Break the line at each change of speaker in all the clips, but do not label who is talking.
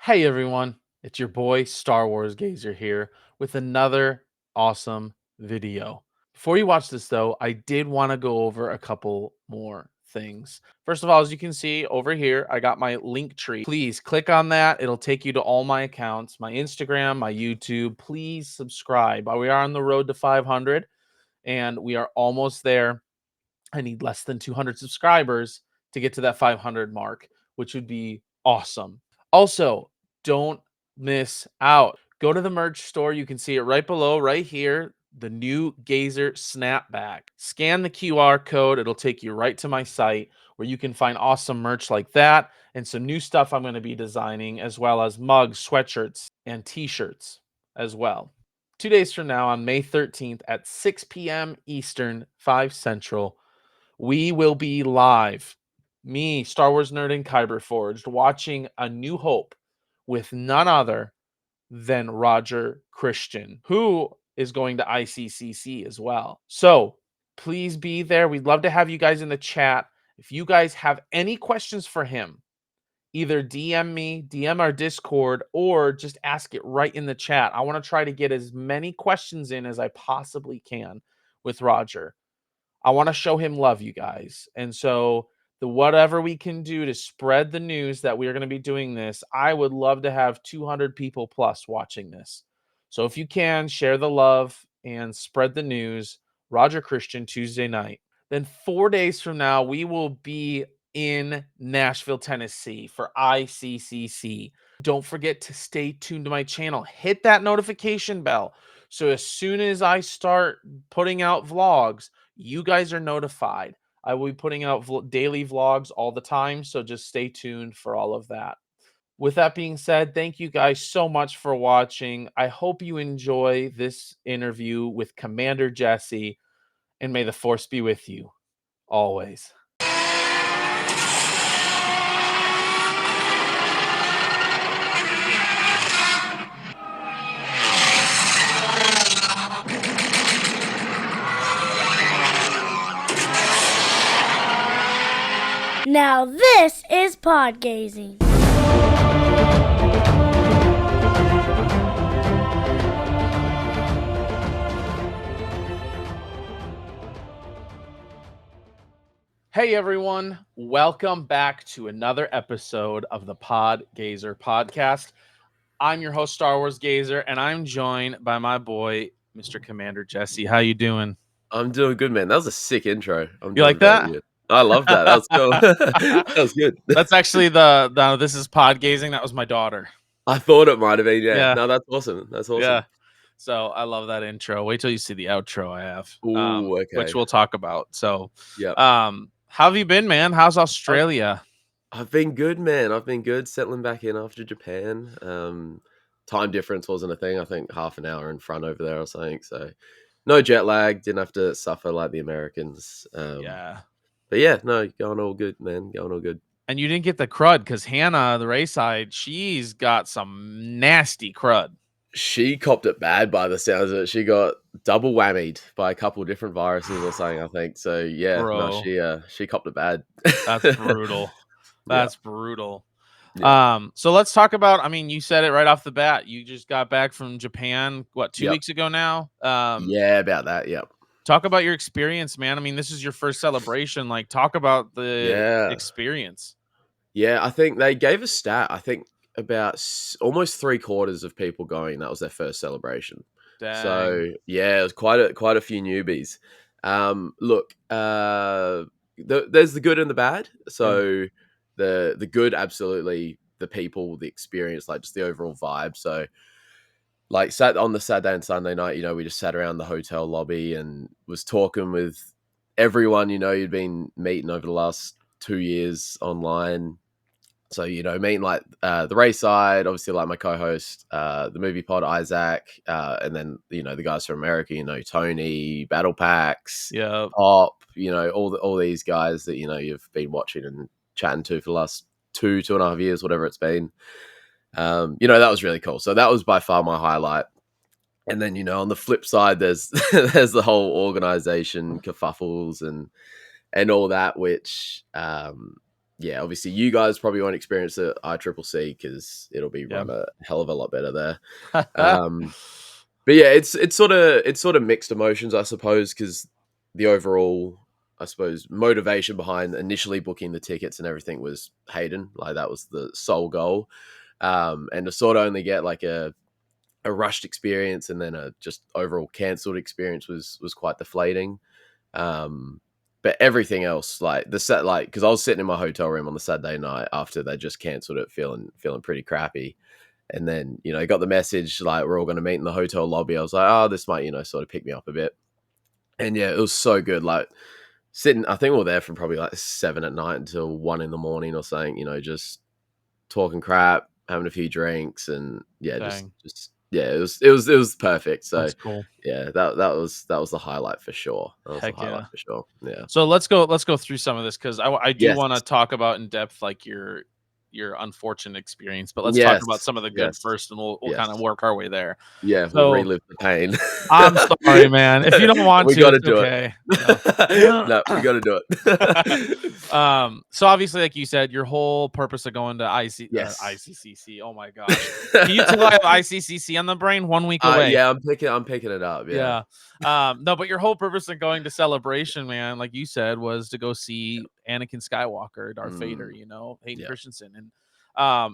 Hey everyone, it's your boy Star Wars Gazer here with another awesome video. Before you watch this though, I did want to go over a couple more things. First of all, as you can see over here, I got my link tree. Please click on that. It'll take you to all my accounts, my Instagram, my YouTube. Please subscribe. We are on the road to 500 and we are almost there. I need less than 200 subscribers to get to that 500 mark, which would be awesome. Also, don't miss out. Go to the merch store. You can see it right below, right here. The new Gazer Snapback. Scan the QR code. It'll take you right to my site where you can find awesome merch like that and some new stuff I'm going to be designing, as well as mugs, sweatshirts, and t-shirts as well. 2 days from now, on May 13th at 6 p.m. Eastern, 5 Central, we will be live. Me, Star Wars Nerd and Kyber Forged, watching A New Hope with none other than Roger Christian, who is going to ICCC as well. So please be there. We'd love to have you guys in the chat. If you guys have any questions for him, either DM me, DM our Discord, or just ask it right in the chat. I want to try to get as many questions in as I possibly can with Roger. I want to show him love, you guys. And so whatever we can do to spread the news that we are going to be doing this, I would love to have 200 people plus watching this. So if you can, share the love and spread the news. Roger Christian, Tuesday night. Then 4 days from now, we will be in Nashville, Tennessee for ICCC. Don't forget to stay tuned to my channel. Hit that notification bell. So as soon as I start putting out vlogs, you guys are notified. I will be putting out daily vlogs all the time, so just stay tuned for all of that. With that being said, thank you guys so much for watching. I hope you enjoy this interview with Commander Jesse, and may the Force be with you always.
Now this is Podgazing.
Hey everyone, welcome back to another episode of the Pod Gazer podcast. I'm your host, Star Wars Gazer, and I'm joined by my boy, Mr. Commander Jesse. How you doing?
I'm doing good, man. That was a sick intro. I'm
You
doing
like
very
that?
good. I love that. That was cool. That was good.
That's actually the this is pod gazing. That was my daughter.
I thought it might have been. Yeah.
Yeah,
No, that's awesome. That's awesome.
yeah. So I love that intro. Wait till you see the outro I have,
Ooh,
which
okay.
we'll talk about. So,
Yep.
how have you been, man? How's Australia?
I've been good, man. I've been good settling back in after Japan. Time difference wasn't a thing. I think half an hour in front over there or something. So no jet lag. Didn't have to suffer like the Americans.
Yeah.
But yeah, no, going all good, man. Going all good.
And you didn't get the crud because Hannah, the race side, she's got some nasty crud.
She copped it bad by the sounds of it. She got double whammied by a couple of different viruses or something, I think. So yeah, no,
Bro,
she copped it bad.
that's brutal.
Yeah.
That's brutal.
Yeah.
So let's talk about, I mean, you said it right off the bat. You just got back from Japan, what, 2
Yep.
weeks ago now?
Yeah, about that. Yep.
Talk about your experience, man. I mean, this is your first celebration. Like, talk about the experience.
Yeah, I think they gave a stat. I think about almost 3/4 of people going, that was their first celebration.
Dang.
So yeah, it was quite a few newbies. Look, there's the good and the bad. So the good, absolutely, the people, the experience, like just the overall vibe. So like sat on the Saturday and Sunday night, we just sat around the hotel lobby and was talking with everyone, you'd been meeting over the last 2 years online. So, meeting like the race side, obviously like my co-host, the movie pod, Isaac, and then, the guys from America, Tony, Battle Packs,
Yeah,
Pop, all these guys that, you've been watching and chatting to for the last 2.5 years, whatever it's been. That was really cool. So that was by far my highlight. And then, on the flip side, there's there's the whole organization kerfuffles and all that, which yeah, obviously you guys probably won't experience the ICCC because it'll be
Yeah.
run a hell of a lot better there. But yeah, it's sort of mixed emotions, I suppose, because the overall, I suppose, motivation behind initially booking the tickets and everything was Hayden. Like that was the sole goal, and to sort of only get like a rushed experience and then a just overall cancelled experience was quite deflating. Um, but everything else, like the set, like because I was sitting in my hotel room on the Saturday night after they just cancelled it, feeling pretty crappy. And then, got the message like we're all going to meet in the hotel lobby. I was like, oh, this might, sort of pick me up a bit. And yeah, it was so good. Like sitting, I think we were there from probably like 7 at night until 1 in the morning or something, just talking crap, having a few drinks, and yeah,
Dang,
yeah, it was perfect. So
that's cool.
yeah, that was the highlight for sure. That was the
Heck
highlight
yeah.
for sure. Yeah.
So let's go through some of this because I do
Yes.
want to talk about in depth like your unfortunate experience, but let's talk
Yes.
about some of the good
Yes.
first, and we'll
Yes.
kind of work our way there.
Yeah, we'll
So
relive the pain.
I'm sorry, man. If you don't want
We
to,
gotta
it's
do
okay.
it. No, we gotta do it.
So obviously, like you said, your whole purpose of going to
Yes.
ICCC. Oh my gosh, can you tell I have ICCC on the brain? 1 week away.
Yeah, I'm picking it up, yeah.
Yeah. No, but your whole purpose of going to Celebration, man, like you said, was to go see Anakin Skywalker, Darth Vader,
Mm,
Hayden
yeah.
Christensen. And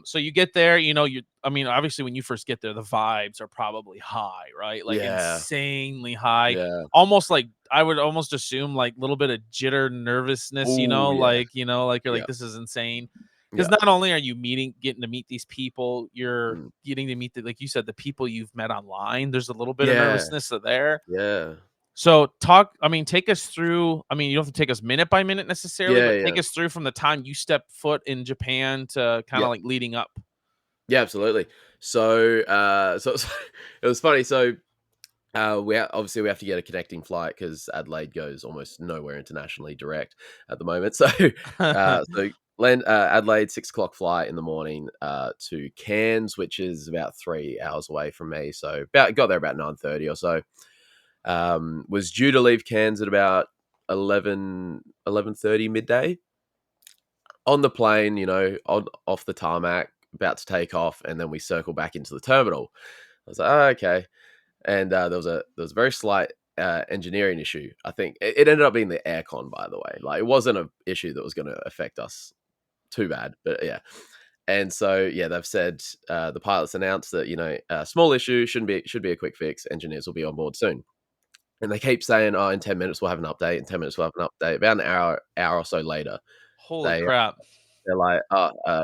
so you get there, I mean, obviously when you first get there, the vibes are probably high, right? Like
Yeah,
insanely high.
yeah.
Almost like I would almost assume like a little bit of jitter nervousness,
Ooh, yeah,
like, like you're
yeah,
like, this is insane. Because
yeah.
not only are you getting to meet these people, you're
Mm.
getting to meet like you said, the people you've met online. There's a little bit of
Yeah,
nervousness there.
yeah.
So take us through. I mean, you don't have to take us minute by minute necessarily,
Yeah,
but
yeah,
take us through from the time you stepped foot in Japan to kind
yeah.
of like leading up.
Yeah, absolutely. So, it was funny. So, obviously we have to get a connecting flight because Adelaide goes almost nowhere internationally direct at the moment. So, land Adelaide 6 o'clock flight in the morning to Cairns, which is about 3 hours away from me. So, got there about 9:30 or so. Was due to leave Cairns at about 11:30 midday. On the plane, off the tarmac, about to take off, and then we circle back into the terminal. I was like, oh, okay. And there was a very slight engineering issue. I think it ended up being the aircon, by the way. Like it wasn't an issue that was going to affect us too bad, but yeah. And so yeah, they've said the pilots announced that a small issue should be a quick fix. Engineers will be on board soon. And they keep saying, "Oh, in 10 minutes we'll have an update. In 10 minutes we'll have an update." About an hour or so later,
Holy
they
crap!
they're like,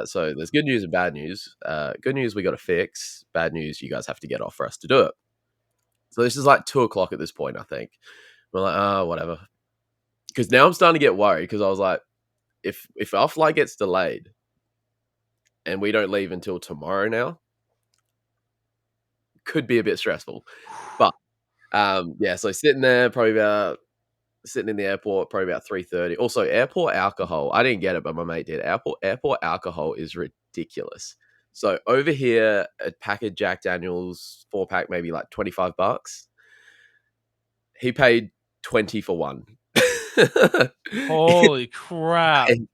so there's good news and bad news. Good news, we got to fix. Bad news, you guys have to get off for us to do it." So this is like 2 o'clock at this point, I think. We're like, oh, whatever. Because now I'm starting to get worried because I was like, if our flight gets delayed and we don't leave until tomorrow now, could be a bit stressful. But yeah, so sitting there, sitting in the airport, probably about 3:30. Also, airport alcohol. I didn't get it, but my mate did. Airport alcohol is ridiculous. So over here, a pack of Jack Daniels 4-pack, maybe like $25. He paid 20 for one.
Holy crap!
And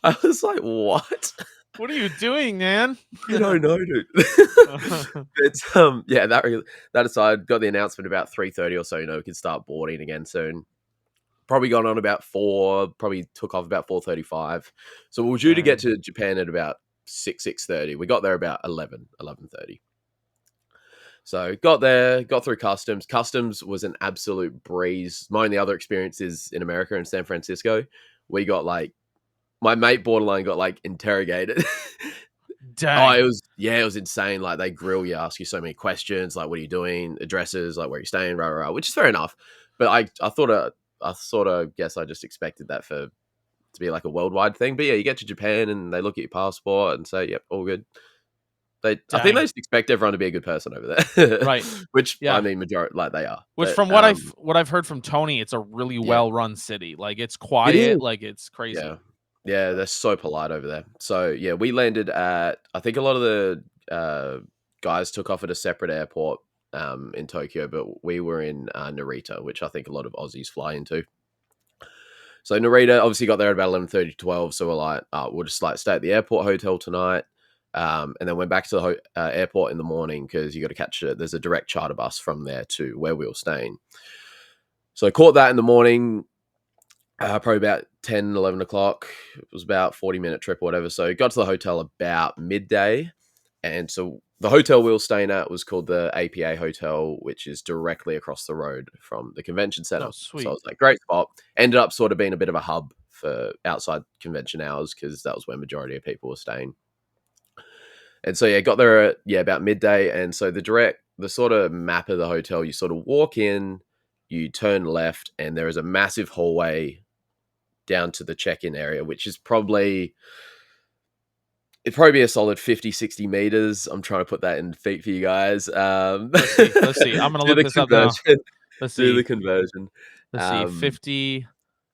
I was like, what?
What are you doing, man?
You don't know, dude. But yeah, that aside, got the announcement about 3:30 or so. We can start boarding again soon. Probably got on about 4. Probably took off about 4:35. So we were due to get
Dang.
to Japan at about 6:30. We got there about 11:30. So got there, got through customs. Customs was an absolute breeze. My only other experiences in America in San Francisco, we got like my mate borderline got like interrogated. Oh,
Dang.
it was insane. Like they grill you, ask you so many questions, like what are you doing, addresses, like where you staying, rah, rah, rah, which is fair enough. But I thought I sort of guess I just expected that to be like a worldwide thing. But yeah, you get to Japan and they look at your passport and say, "Yep, all good." I think they
Dang.
just expect everyone to be a good person over there,
Right.
which I
Yeah.
mean, majority like they are.
Which
But
from what I've heard from Tony, it's a really
yeah,
well run city. Like it's
it is.
quiet, like it's
Yeah.
crazy.
Yeah, they're so polite over there. So yeah, we landed at I think a lot of the guys took off at a separate airport in Tokyo, but we were in Narita, which I think a lot of Aussies fly into. So Narita obviously got there at about 11:30 to 12. So we're like, we'll just like stay at the airport hotel tonight. And then went back to the airport in the morning because you got to catch it. There's a direct charter bus from there to where we were staying. So I caught that in the morning, probably about 10, 11 o'clock. It was about 40-minute trip or whatever. So got to the hotel about midday. And so the hotel we were staying at was called the APA Hotel, which is directly across the road from the convention center.
Oh, sweet.
So it was like, great spot. Ended up sort of being a bit of a hub for outside convention hours because that was where majority of people were staying. And so, got there at, about midday. And so the sort of map of the hotel, you sort of walk in, you turn left, and there is a massive hallway down to the check-in area, which is it'd probably be a solid 50, 60 meters. I'm trying to put that in feet for you guys.
Let's see. I'm going to look this up now. Let's see.
Do the conversion.
Let's see. 50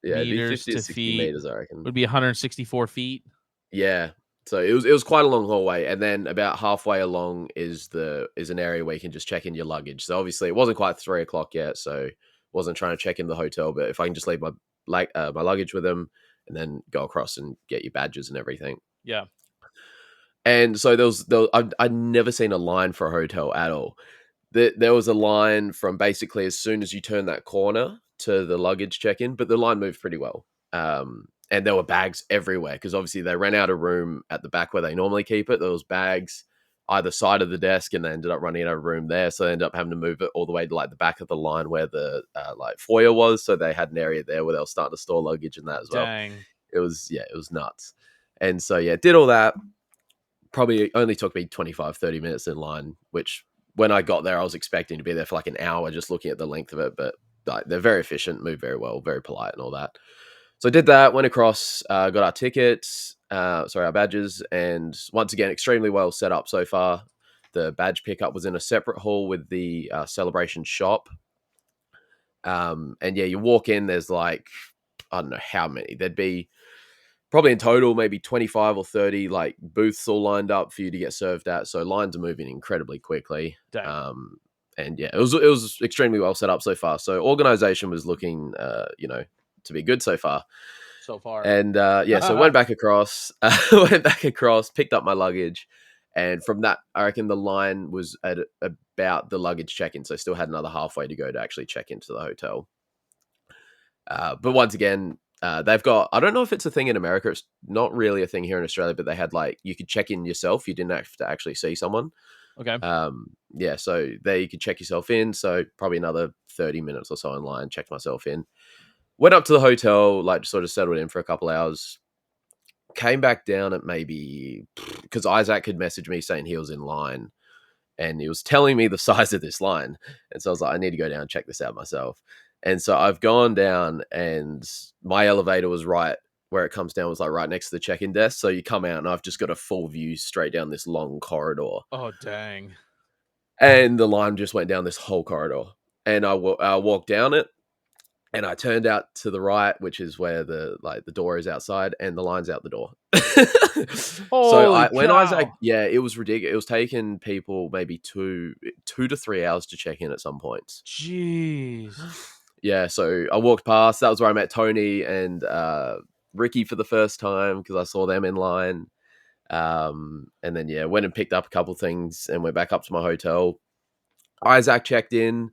meters
50
to
60
feet
meters, I reckon.
would be 164 feet.
Yeah. So it was quite a long hallway, and then about halfway along is an area where you can just check in your luggage. So obviously it wasn't quite 3 o'clock yet, so wasn't trying to check in the hotel. But if I can just leave my luggage with them, and then go across and get your badges and everything.
Yeah.
And so I'd never seen a line for a hotel at all. There was a line from basically as soon as you turn that corner to the luggage check-in, but the line moved pretty well. And there were bags everywhere because obviously they ran out of room at the back where they normally keep it. There was bags either side of the desk, and they ended up running out of room there. So they ended up having to move it all the way to like the back of the line where the like foyer was. So they had an area there where they were starting to store luggage and that as well.
Dang.
It was nuts. And so, did all that. Probably only took me 25, 30 minutes in line, which when I got there, I was expecting to be there for like an hour just looking at the length of it. But like, they're very efficient, move very well, very polite and all that. So I did that, went across, got our tickets, our badges, and once again, extremely well set up so far. The badge pickup was in a separate hall with the celebration shop. And you walk in, there's like, I don't know how many. There'd be probably in total maybe 25 or 30 like booths all lined up for you to get served at. So lines are moving incredibly quickly.
Dang.
And it was extremely well set up so far. So organization was looking, to be good so far. And so went back across, picked up my luggage. And from that, I reckon the line was at about the luggage check-in. So I still had another halfway to go to actually check into the hotel. But once again, they've got, I don't know if it's a thing in America. It's not really a thing here in Australia, but they had like, you could check in yourself. You didn't have to actually see someone.
Okay.
So there you could check yourself in. So probably another 30 minutes or so in line, checked myself in. Went up to the hotel, like sort of settled in for a couple hours. Came back down at maybe, because Isaac had messaged me saying he was in line. And he was telling me the size of this line. And so I was like, I need to go down and check this out myself. And so I've gone down, and my elevator was right where it comes down, was like right next to the check-in desk. So you come out, and I've just got a full view straight down this long corridor.
Oh, dang.
And the line just went down this whole corridor. And I walked down it, and I turned out to the right, which is where the door is outside, and the line's out the door. When Isaac, it was ridiculous. It was taking people maybe 2 to 3 hours to check in at some points.
Jeez.
Yeah, so I walked past. That was where I met Tony and Ricky for the first time because I saw them in line. And then, went and picked up a couple things and went back up to my hotel. Isaac checked in.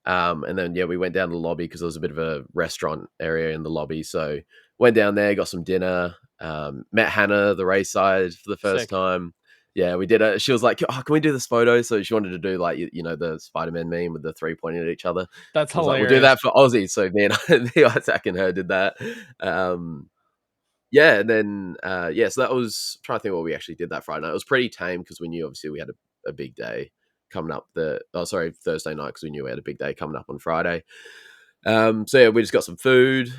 And then, we went down to the lobby because there was a bit of a restaurant area in the lobby. So went down there, got some dinner, met Hannah, the race side, for the first time. Yeah, we did it. She was like, "Oh, can we do this photo?" So she wanted to do like, the Spider-Man meme with the 3 pointing at each other.
That's hilarious.
Like, we'll do that for Aussie. So me and Isaac and her did that. And then, so that was, I'm trying to think what we actually did that Friday night. It was pretty tame because we knew obviously we had a big day coming up Thursday night because we knew we had a big day coming up on Friday. We just got some food.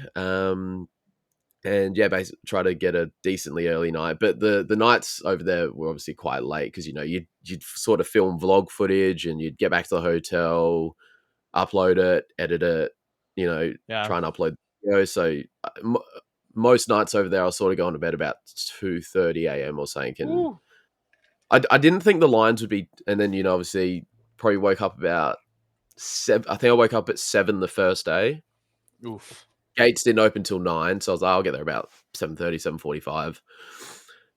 And basically try to get a decently early night. But the nights over there were obviously quite late because, you'd sort of film vlog footage and you'd get back to the hotel, upload it, edit it, try and upload the video. So most nights over there, I was sort of going to bed about 2:30 a.m. or something. And I didn't think the lines would be, and then, obviously probably woke up about 7. I think I woke up at 7 the first day.
Oof.
gates didn't open till 9, so I was like, I'll get there about 7:30, 7:45.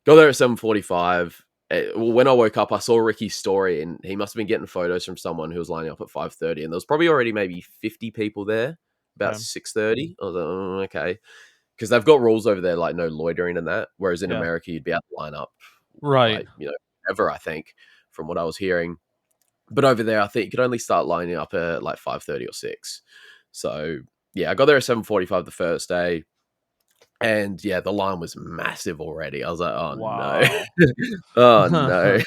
Got there at 7:45. When I woke up, I saw Ricky's story, and he must have been getting photos from someone who was lining up at 5:30, and there was probably already maybe 50 people there about
Okay.
6:30. I was like, oh, okay, because they've got rules over there like no loitering and that, whereas in
Yeah.
America you'd be able to line up
Right.
like ever, I think, from what I was hearing. But over there, I think you could only start lining up at like 5:30 or 6. So yeah, I got there at 7:45 the first day. And yeah, the line was massive already. I was like, "Oh no,
Wow.
oh no."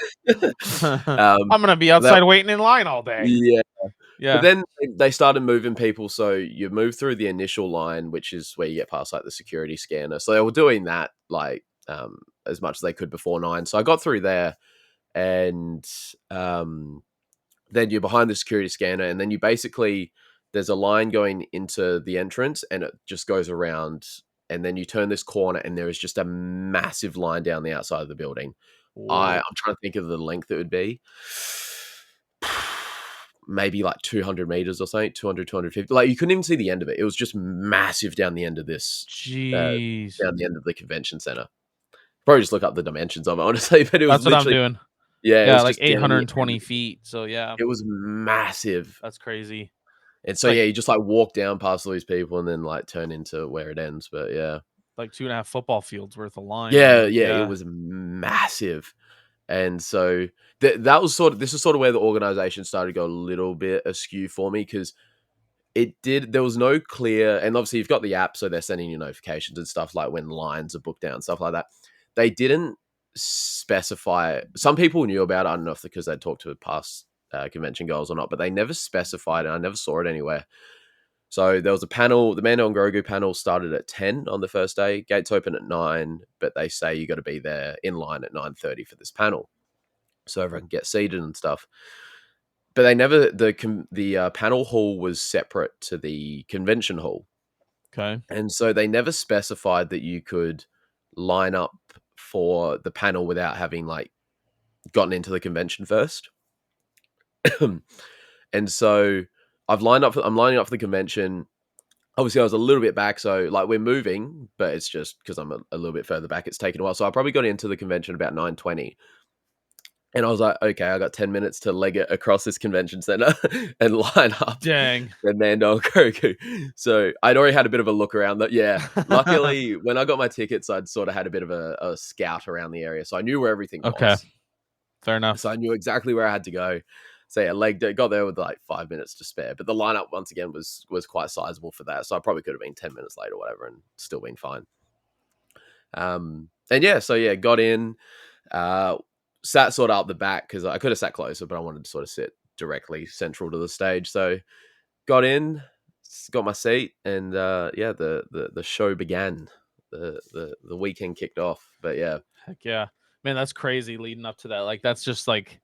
I'm gonna be
that
outside waiting in line all day.
yeah, but
Yeah.
then they started moving people, so you move through the initial line, which is where you get past like the security scanner. So they were doing that like as much as they could before 9. So I got through there, and then you're behind the security scanner, and then you basically there's a line going into the entrance, and it just goes around, and then you turn this corner, and there is just a massive line down the outside of the building.
Whoa.
I'm trying to think of the length it would be. Maybe like 200 meters or something, 200, 250. Like you couldn't even see the end of it. It was just massive down the end of this,
Jeez.
down the end of the convention center. Probably just look up the dimensions of it, honestly, but it was
That's what I'm
literally,
doing.
yeah, it
Yeah,
was
like
just down the end.
820 feet. So yeah,
It was massive.
that's crazy.
And so,
Like
yeah, you just like walk down past all these people and then like turn into where it ends. But yeah,
2.5 football fields worth of line,
yeah,
man.
yeah, it
Yeah.
was massive. And so that was sort of, this is sort of where the organization started to go a little bit askew for me, because there was no clear, and obviously you've got the app, so they're sending you notifications and stuff like when lines are booked down, stuff like that. They didn't specify, some people knew about it, I don't know if because they'd talked to past convention goers or not, but they never specified, and I never saw it anywhere. So there was a panel, the Mando and Grogu panel started at 10 on the first day, gates open at 9, but they say you got to be there in line at 9:30 for this panel, so everyone can get seated and stuff. But they never, the panel hall was separate to the convention hall,
Okay.
and so they never specified that you could line up for the panel without having like gotten into the convention first. And so I'm lining up for the convention. Obviously, I was a little bit back, so like we're moving, but it's just because I'm a little bit further back. It's taken a while, so I probably got into the convention about 9:20, and I was like, okay, I got 10 minutes to leg it across this convention center and line up
Dang.
the Mando and Grogu. So I'd already had a bit of a look around. That luckily when I got my tickets, I'd sort of had a bit of a scout around the area, so I knew where everything
Okay.
was.
Fair enough.
So I knew exactly where I had to go. So yeah, legged it, got there with like 5 minutes to spare. But the lineup once again was quite sizable for that. So I probably could have been 10 minutes late or whatever and still been fine. And yeah, so yeah, got in, sat sort of up the back because I could have sat closer, but I wanted to sort of sit directly central to the stage. So got in, got my seat, and yeah, the show began. The weekend kicked off. But yeah.
Heck yeah. Man, that's crazy leading up to that. Like that's just like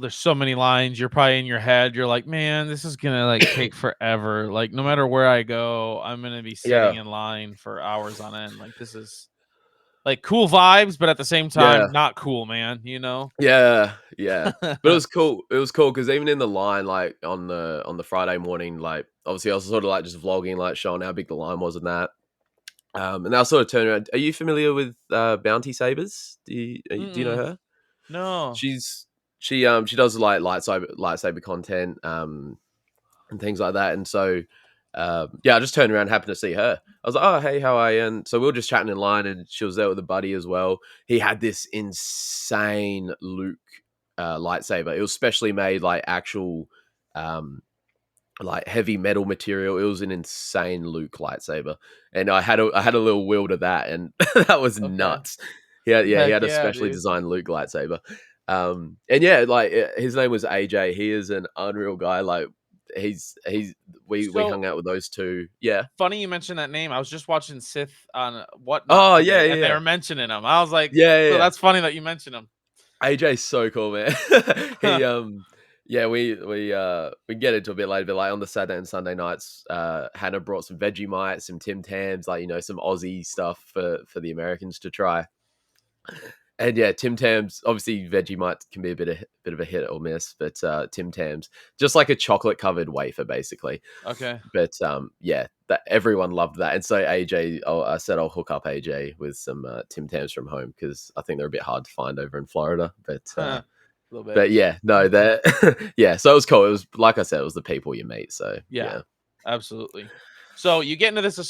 there's so many lines. You're probably in your head. You're like, man, this is gonna like take forever. Like no matter where I go, I'm gonna be
Yeah.
sitting in line for hours on end. Like this is like cool vibes, but at the same time,
Yeah.
not cool, man. You know?
Yeah, yeah. But it was cool. It was cool because even in the line, like on the Friday morning, like obviously I was sort of like just vlogging, like showing how big the line was and that. And I was sort of turning around. Are you familiar with Bounty Sabers? Do you know
Mm-mm.
her?
No.
She does like lightsaber content and things like that. And so yeah, I just turned around, happened to see her. I was like, oh hey, how are you? And so we were just chatting in line, and she was there with a buddy as well. He had this insane Luke lightsaber. It was specially made, like actual like heavy metal material. It was an insane Luke lightsaber, and I had a little wield of that, and that was
Okay.
nuts. He had a
Yeah,
specially
dude.
designed Luke lightsaber. And yeah, like his name was AJ. He is an unreal guy. Like we
So
hung out with those two. Yeah.
funny you mentioned that name. I was just watching Sith on Whatnot
Oh yeah,
today,
yeah,
and they
yeah,
were mentioning him. I was like,
yeah, yeah,
so
yeah.
that's funny that you mentioned him.
AJ's so cool, man. He yeah, we get into a bit later, but like on the Saturday and Sunday nights, Hannah brought some Vegemite, some Tim Tams, like some Aussie stuff for the Americans to try. And yeah, Tim Tams. Obviously, Vegemite can be a bit of a hit or miss, but Tim Tams, just like a chocolate covered wafer, basically.
Okay.
But yeah, that everyone loved that. And so AJ, I said I'll hook up AJ with some Tim Tams from home because I think they're a bit hard to find over in Florida.
A little bit.
But yeah, no, that yeah. So it was cool. It was like I said, it was the people you meet. So
Yeah, absolutely. So you get into this the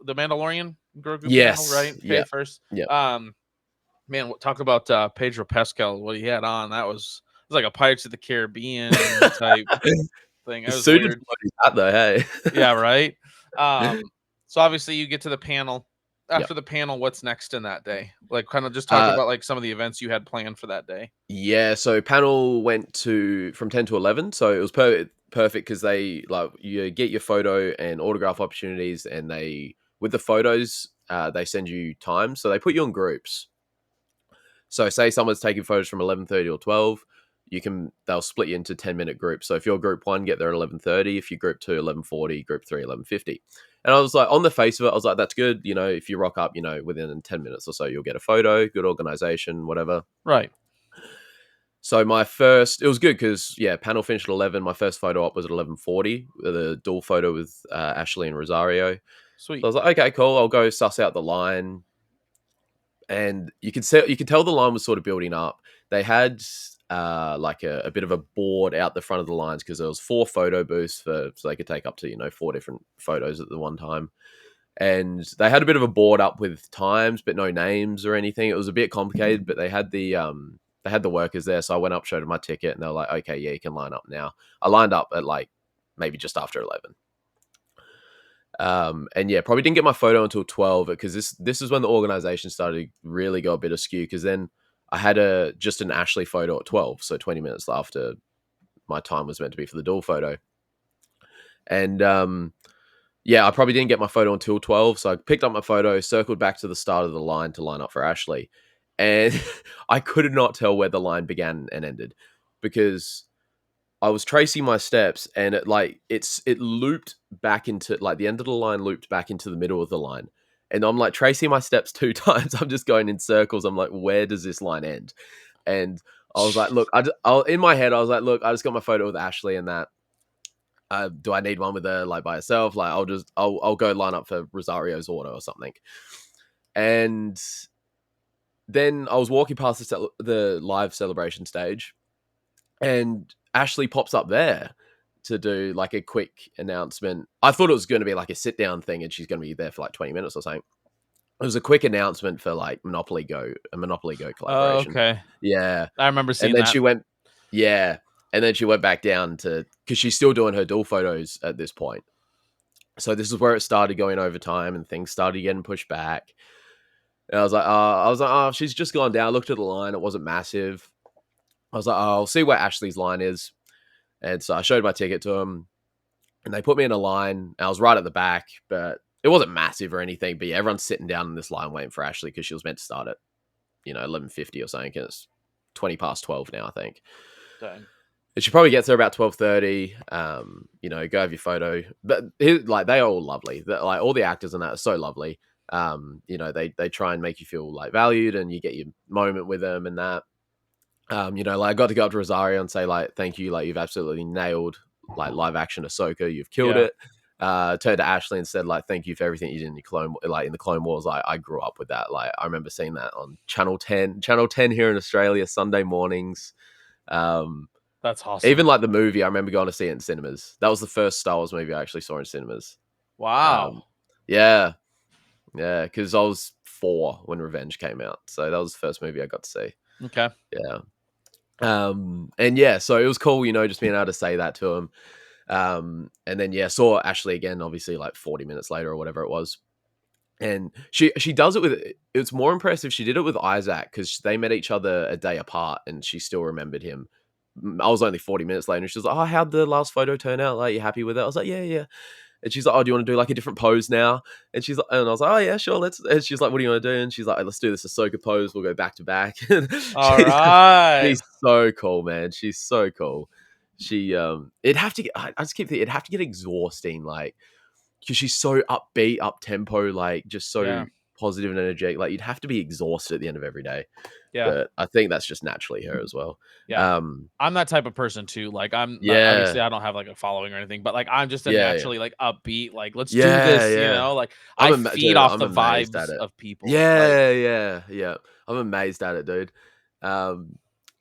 Mandalorian Grogu panel,
Yes.
right? Okay,
Yeah.
first.
Yeah.
Man, talk about Pedro Pascal. What he had on, it was like a Pirates of the Caribbean type thing. It
It's
was
suited
weird.
for what he's at though. Hey.
Yeah, right. So obviously you get to the panel.
Yep.
After the panel, what's next in that day? Like, kind of just talk about like some of the events you had planned for that day.
Yeah, so panel went from 10 to 11, so it was perfect because they like you get your photo and autograph opportunities, and they with the photos they send you times, so they put you in groups. So say someone's taking photos from 11:30 or 12, they'll split you into 10-minute groups. So if you're group 1, get there at 11:30, if you're group 2, 11:40, group 3, 11:50. And I was like, on the face of it, I was like, that's good. You know, if you rock up, you know, within 10 minutes or so, you'll get a photo, good organization, whatever.
Right.
So it was good because panel finished at 11. My first photo op was at 11:40, the dual photo with Ashley and Rosario.
Sweet.
So I was like, okay, cool. I'll go suss out the line, and you could tell the line was sort of building up. They had like a bit of a board out the front of the lines because there was 4 photo booths so they could take up to 4 different photos at the one time. And they had a bit of a board up with times, but no names or anything. It was a bit complicated, but they had the workers there. So I went up, showed them my ticket, and they were like, okay, yeah, you can line up now. I lined up at like maybe just after 11. And yeah, probably didn't get my photo until 12 because this is when the organization started to really go a bit askew because then I had just an Ashley photo at 12, so 20 minutes after my time was meant to be for the dual photo. And yeah, I probably didn't get my photo until 12, so I picked up my photo, circled back to the start of the line to line up for Ashley, and I could not tell where the line began and ended because I was tracing my steps, and it looped back into like the end of the line looped back into the middle of the line, and I'm like tracing my steps 2 times. I'm just going in circles. I'm like, where does this line end? And I was like, look, in my head, I was like, look, I just got my photo with Ashley and that. Do I need one with her like by herself? Like I'll go line up for Rosario's order or something. And then I was walking past the live celebration stage, and Ashley pops up there to do like a quick announcement. I thought it was going to be like a sit down thing, and she's going to be there for like 20 minutes or something. It was a quick announcement for like Monopoly Go collaboration.
Oh, okay.
Yeah,
I remember seeing
and then
that.
she went, yeah. And then she went back down because she's still doing her dual photos at this point. So this is where it started going over time and things started getting pushed back. And I was like, oh, she's just gone down. I looked at the line. It wasn't massive. I was like, oh, I'll see where Ashley's line is. And so I showed my ticket to them, and they put me in a line. I was right at the back, but it wasn't massive or anything. But yeah, everyone's sitting down in this line waiting for Ashley because she was meant to start at, 11:50 or something. And it's 20 past 12 now, I think.
Dang.
And she probably gets there about 12:30. Go have your photo. But they're all lovely. Like all the actors and that are so lovely. They try and make you feel like valued, and you get your moment with them and that. I got to go up to Rosario and say like, thank you, like you've absolutely nailed like live action Ahsoka. You've killed it. Turned to Ashley and said like, thank you for everything you did in the Clone Wars. Like I grew up with that. Like I remember seeing that on Channel 10 here in Australia, Sunday mornings.
That's awesome.
Even like the movie, I remember going to see it in cinemas. That was the first Star Wars movie I actually saw in cinemas.
Wow.
Yeah, because I was 4 when Revenge came out, so that was the first movie I got to see.
Okay.
Yeah. And yeah, so it was cool, just being able to say that to him. And then saw Ashley again, obviously like 40 minutes later or whatever it was. And she does it with, it's more impressive. She did it with Isaac because they met each other a day apart, and she still remembered him. I was only 40 minutes later, and she was like, oh, how'd the last photo turn out? Like, you happy with it? I was like, yeah. And she's like, oh, do you want to do like a different pose now? And she's like, and I was like, oh yeah, sure, let's. And she's like, what do you want to do? And she's like, let's do this Ahsoka pose. We'll go back to back.
All right.
She's so cool, man. She's so cool. She it'd have to get. I just keep thinking it'd have to get exhausting, like because she's so upbeat, up tempo, like just so positive and energetic. Like you'd have to be exhausted at the end of every day.
Yeah.
But I think that's just naturally her as well.
Yeah. I'm that type of person too. Like I'm not,
Yeah,
obviously I don't have like a following or anything, but like I'm just a
yeah,
naturally like upbeat, like let's do
yeah,
this,
yeah.
like I feed
Dude,
off
I'm
the
amazed at
vibes
it.
of people. Like
Yeah, yeah, yeah. I'm amazed at it, dude. Um,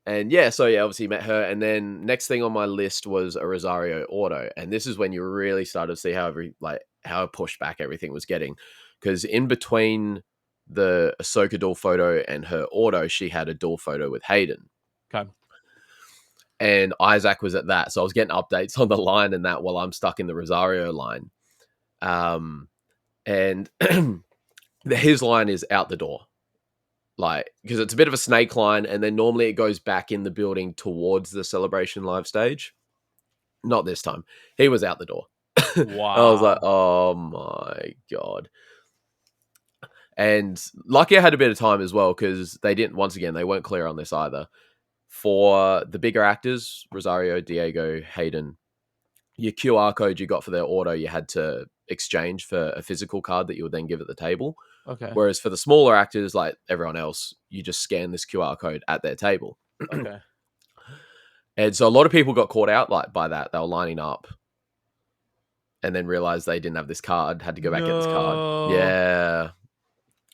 and yeah, so yeah, obviously met her, and then next thing on my list was a Rosario auto, and this is when you really started to see how pushed back everything was getting, because in between the Ahsoka dual photo and her auto, she had a dual photo with Hayden,
okay.
and Isaac was at that, so I was getting updates on the line and that while I'm stuck in the Rosario line, and his line is out the door. Like, because it's a bit of a snake line, and then normally it goes back in the building towards the Celebration Live stage. Not this time. He was out the door. I was like,
Wow.
oh my God. And lucky I had a bit of time as well, because they weren't clear on this either. For the bigger actors, Rosario, Diego, Hayden, your QR code you got for their auto, you had to exchange for a physical card that you would then give at the table.
Okay.
Whereas for the smaller actors, like everyone else, you just scan this QR code at their table.
Okay.
And so a lot of people got caught out like by that. They were lining up and then realized they didn't have this card, had to go back get this card.
No.
Yeah.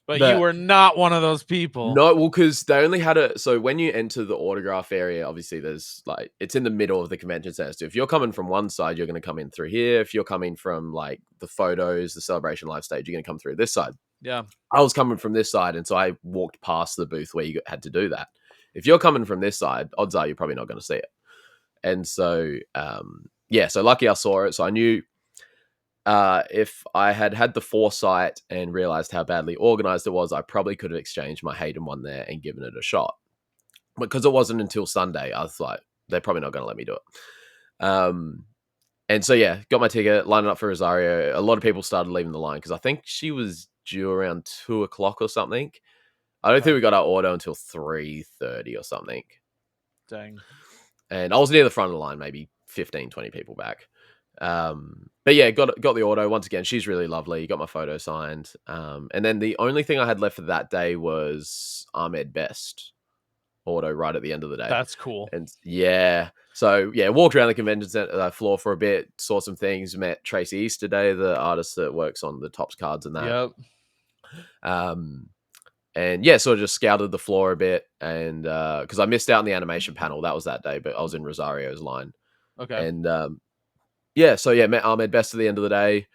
But you were not one of those people.
No, well, because they only had so when you enter the autograph area, obviously there's like, it's in the middle of the convention center. So if you're coming from one side, you're going to come in through here. If you're coming from like the photos, the Celebration Live stage, you're going to come through this side.
Yeah.
I was coming from this side, and so I walked past the booth where you had to do that. If you're coming from this side, odds are you're probably not going to see it. And so, yeah, so lucky I saw it. So I knew if I had the foresight and realized how badly organized it was, I probably could have exchanged my Hayden one there and given it a shot. But because it wasn't until Sunday, I was like, they're probably not going to let me do it. And so, yeah, got my ticket, lined up for Rosario. A lot of people started leaving the line because I think she was due around 2:00 or something. I don't think we got our auto until 3:30 or something.
Dang.
And I was near the front of the line, maybe 15, 20 people back. But yeah, got the auto. Once again, she's really lovely. Got my photo signed. And then the only thing I had left for that day was Ahmed Best auto right at the end of the day.
That's cool.
And yeah, so yeah, walked around the convention center floor for a bit, saw some things, met Tracy Easterday, the artist that works on the Topps cards and that.
Yep.
And yeah, sort of just scouted the floor a bit, and because I missed out on the animation panel, that was that day, but I was in Rosario's line.
Okay.
And yeah, so yeah, met Ahmed Best at the end of the day.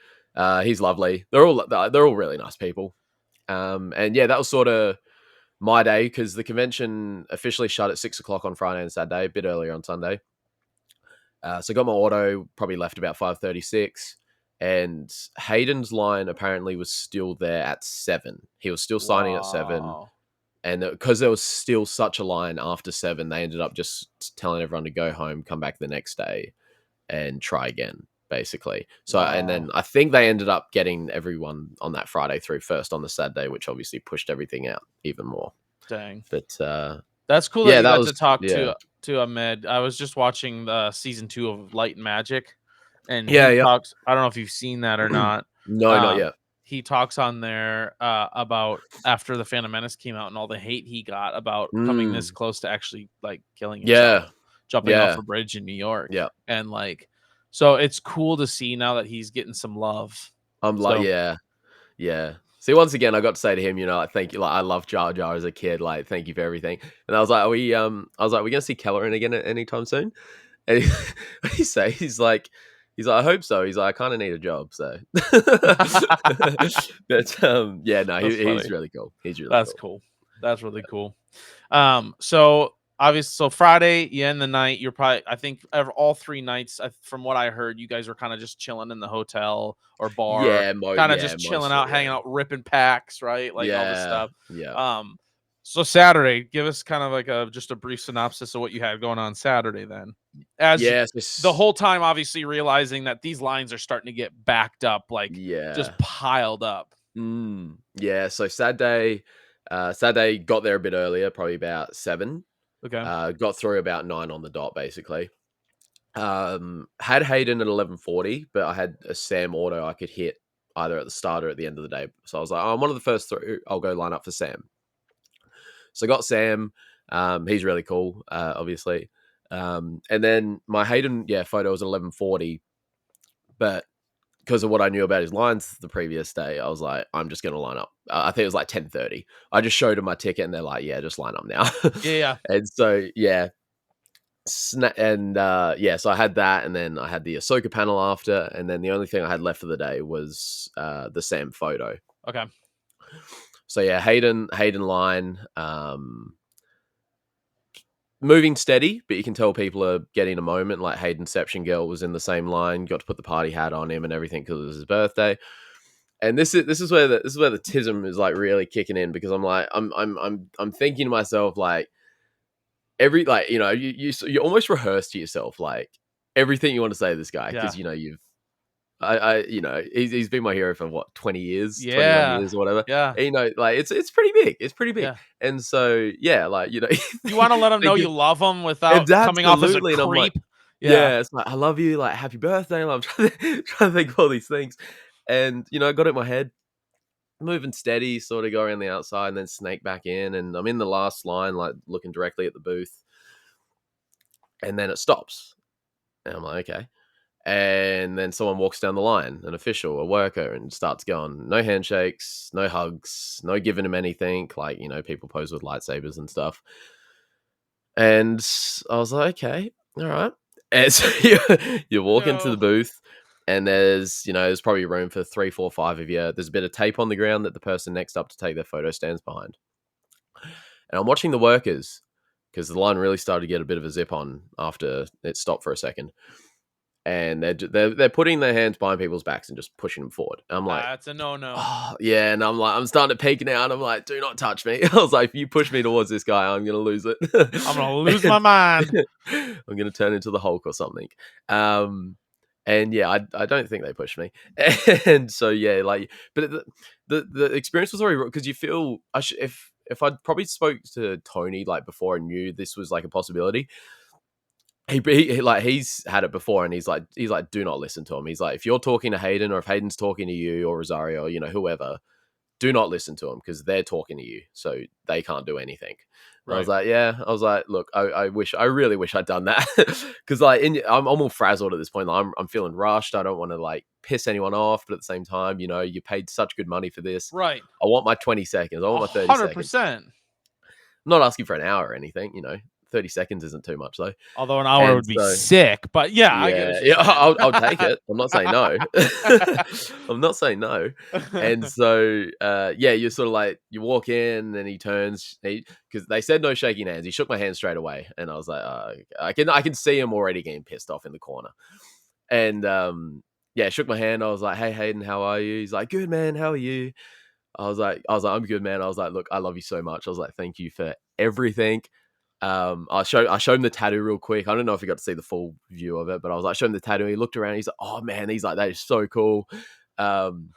He's lovely. They're all really nice people. And yeah, that was sort of my day because the convention officially shut at 6:00 on Friday and Saturday, a bit earlier on Sunday. So got my auto, probably left about 5:36, and Hayden's line apparently was still there at 7. He was still signing at 7,
Wow.
and because there was still such a line after 7, they ended up just telling everyone to go home, come back the next day, and try again, basically. So, and then
Wow.
I think they ended up getting everyone on that Friday through first on the Saturday, which obviously pushed everything out even more.
Dang.
But
That's cool that
yeah,
you
that
got
was
to talk
yeah,
to Ahmed. I was just watching the season 2 of Light and Magic, and
yeah,
he
yeah.
talks. I don't know if you've seen that or not.
No, not yet.
He talks on there about after the Phantom Menace came out and all the hate he got about coming this
Mm,
close to actually like killing himself,
yeah,
jumping off
yeah,
a bridge in New York,
yeah.
and like, so it's cool to see now that he's getting some love.
I'm like,
So
yeah, yeah. See, once again, I got to say to him, like, thank you. Like, I love Jar Jar as a kid. Like, thank you for everything. And I was like, we gonna see Kelleran again anytime soon? And what did he say? He's like, I hope so. He's like, I kind of need a job, so. But yeah, no,
that's funny.
he's really cool. He's really
That's
cool.
cool. That's really cool. So obviously, so Friday, you end the night. You're probably, I think, all 3 nights, from what I heard, you guys were kind of just chilling in the hotel or bar, kind of just chilling out,
mostly,
hanging out, ripping packs, right? Like all this
yeah,
stuff.
yeah.
So Saturday, give us kind of like just a brief synopsis of what you had going on Saturday then. As
Yeah,
the whole time, obviously realizing that these lines are starting to get backed up, like just
yeah.
piled up.
Yeah, so Saturday got there a bit earlier, probably about 7.
Okay.
Got through about 9 on the dot, basically. Had Hayden at 11:40, but I had a Sam auto I could hit either at the start or at the end of the day. So I was like, oh, I'm one of the first 3. I'll go line up for Sam. So I got Sam. He's really cool, obviously. And then my Hayden, photo was at 11:40, but because of what I knew about his lines the previous day, I was like, I'm just going to line up. I think it was like 10:30. I just showed him my ticket, and they're like, yeah, just line up now.
Yeah.
And so so I had that, and then I had the Ahsoka panel after, and then the only thing I had left for the day was the Sam photo.
Okay.
So yeah, Hayden line, moving steady, but you can tell people are getting a moment. Like Haydenception Girl was in the same line, got to put the party hat on him and everything because it was his birthday. And this is where the tism is like really kicking in, because I'm like I'm thinking to myself, like, every, like, you almost rehearse to yourself like everything you want to say to this guy, because he's been my hero for what, 20 years, 21 years or whatever.
Yeah.
And, like it's pretty big. It's pretty big.
Yeah.
And so like,
You want to let him know you love him without coming off as a
Absolutely. And I'm like,
creep.
it's like, I love you, like, happy birthday. And I'm trying to think of all these things. And I got it in my head, moving steady, sort of go around the outside and then snake back in. And I'm in the last line, like looking directly at the booth. And then it stops. And I'm like, okay. And then someone walks down the line, an official, a worker, and starts going, no handshakes, no hugs, no giving him anything. Like, people pose with lightsabers and stuff. And I was like, okay, all right. And so you walk into the booth, and there's probably room for 3, 4, 5 of you. There's a bit of tape on the ground that the person next up to take their photo stands behind. And I'm watching the workers, because the line really started to get a bit of a zip on after it stopped for a second. And they're putting their hands behind people's backs and just pushing them forward. And I'm like,
that's a no.
Oh, yeah. And I'm like, I'm starting to peek now, and I'm like, do not touch me. I was like, if you push me towards this guy, I'm gonna lose it.
I'm gonna lose my mind.
I'm gonna turn into the Hulk or something. And yeah, I don't think they pushed me. And so like, but the experience was already, because you feel if I'd probably spoke to Tony like before I knew this was like a possibility. He's had it before, and he's like, do not listen to him. He's like, if you're talking to Hayden, or if Hayden's talking to you or Rosario, or, whoever, do not listen to them, because they're talking to you, so they can't do anything. Right. I was like, look, I really wish I'd done that, because like I'm all frazzled at this point. Like, I'm feeling rushed. I don't want to like piss anyone off, but at the same time, you paid such good money for this.
Right.
I want my 20 seconds. I want my 30 seconds.
100%.
I'm not asking for an hour or anything, 30 seconds isn't too much, though.
Although an hour would be sick, but I get it.
I'll take it. I'm not saying no. I'm not saying no. And so, you're sort of like, you walk in, and he turns, because they said no shaking hands. He shook my hand straight away, and I was like, I can see him already getting pissed off in the corner. And shook my hand. I was like, hey, Hayden, how are you? He's like, good, man. How are you? I was like, I'm good, man. I was like, look, I love you so much. I was like, thank you for everything. I showed him the tattoo real quick. I don't know if he got to see the full view of it, but I was like, show him the tattoo. He looked around. He's like, oh man, he's like, that is so cool. And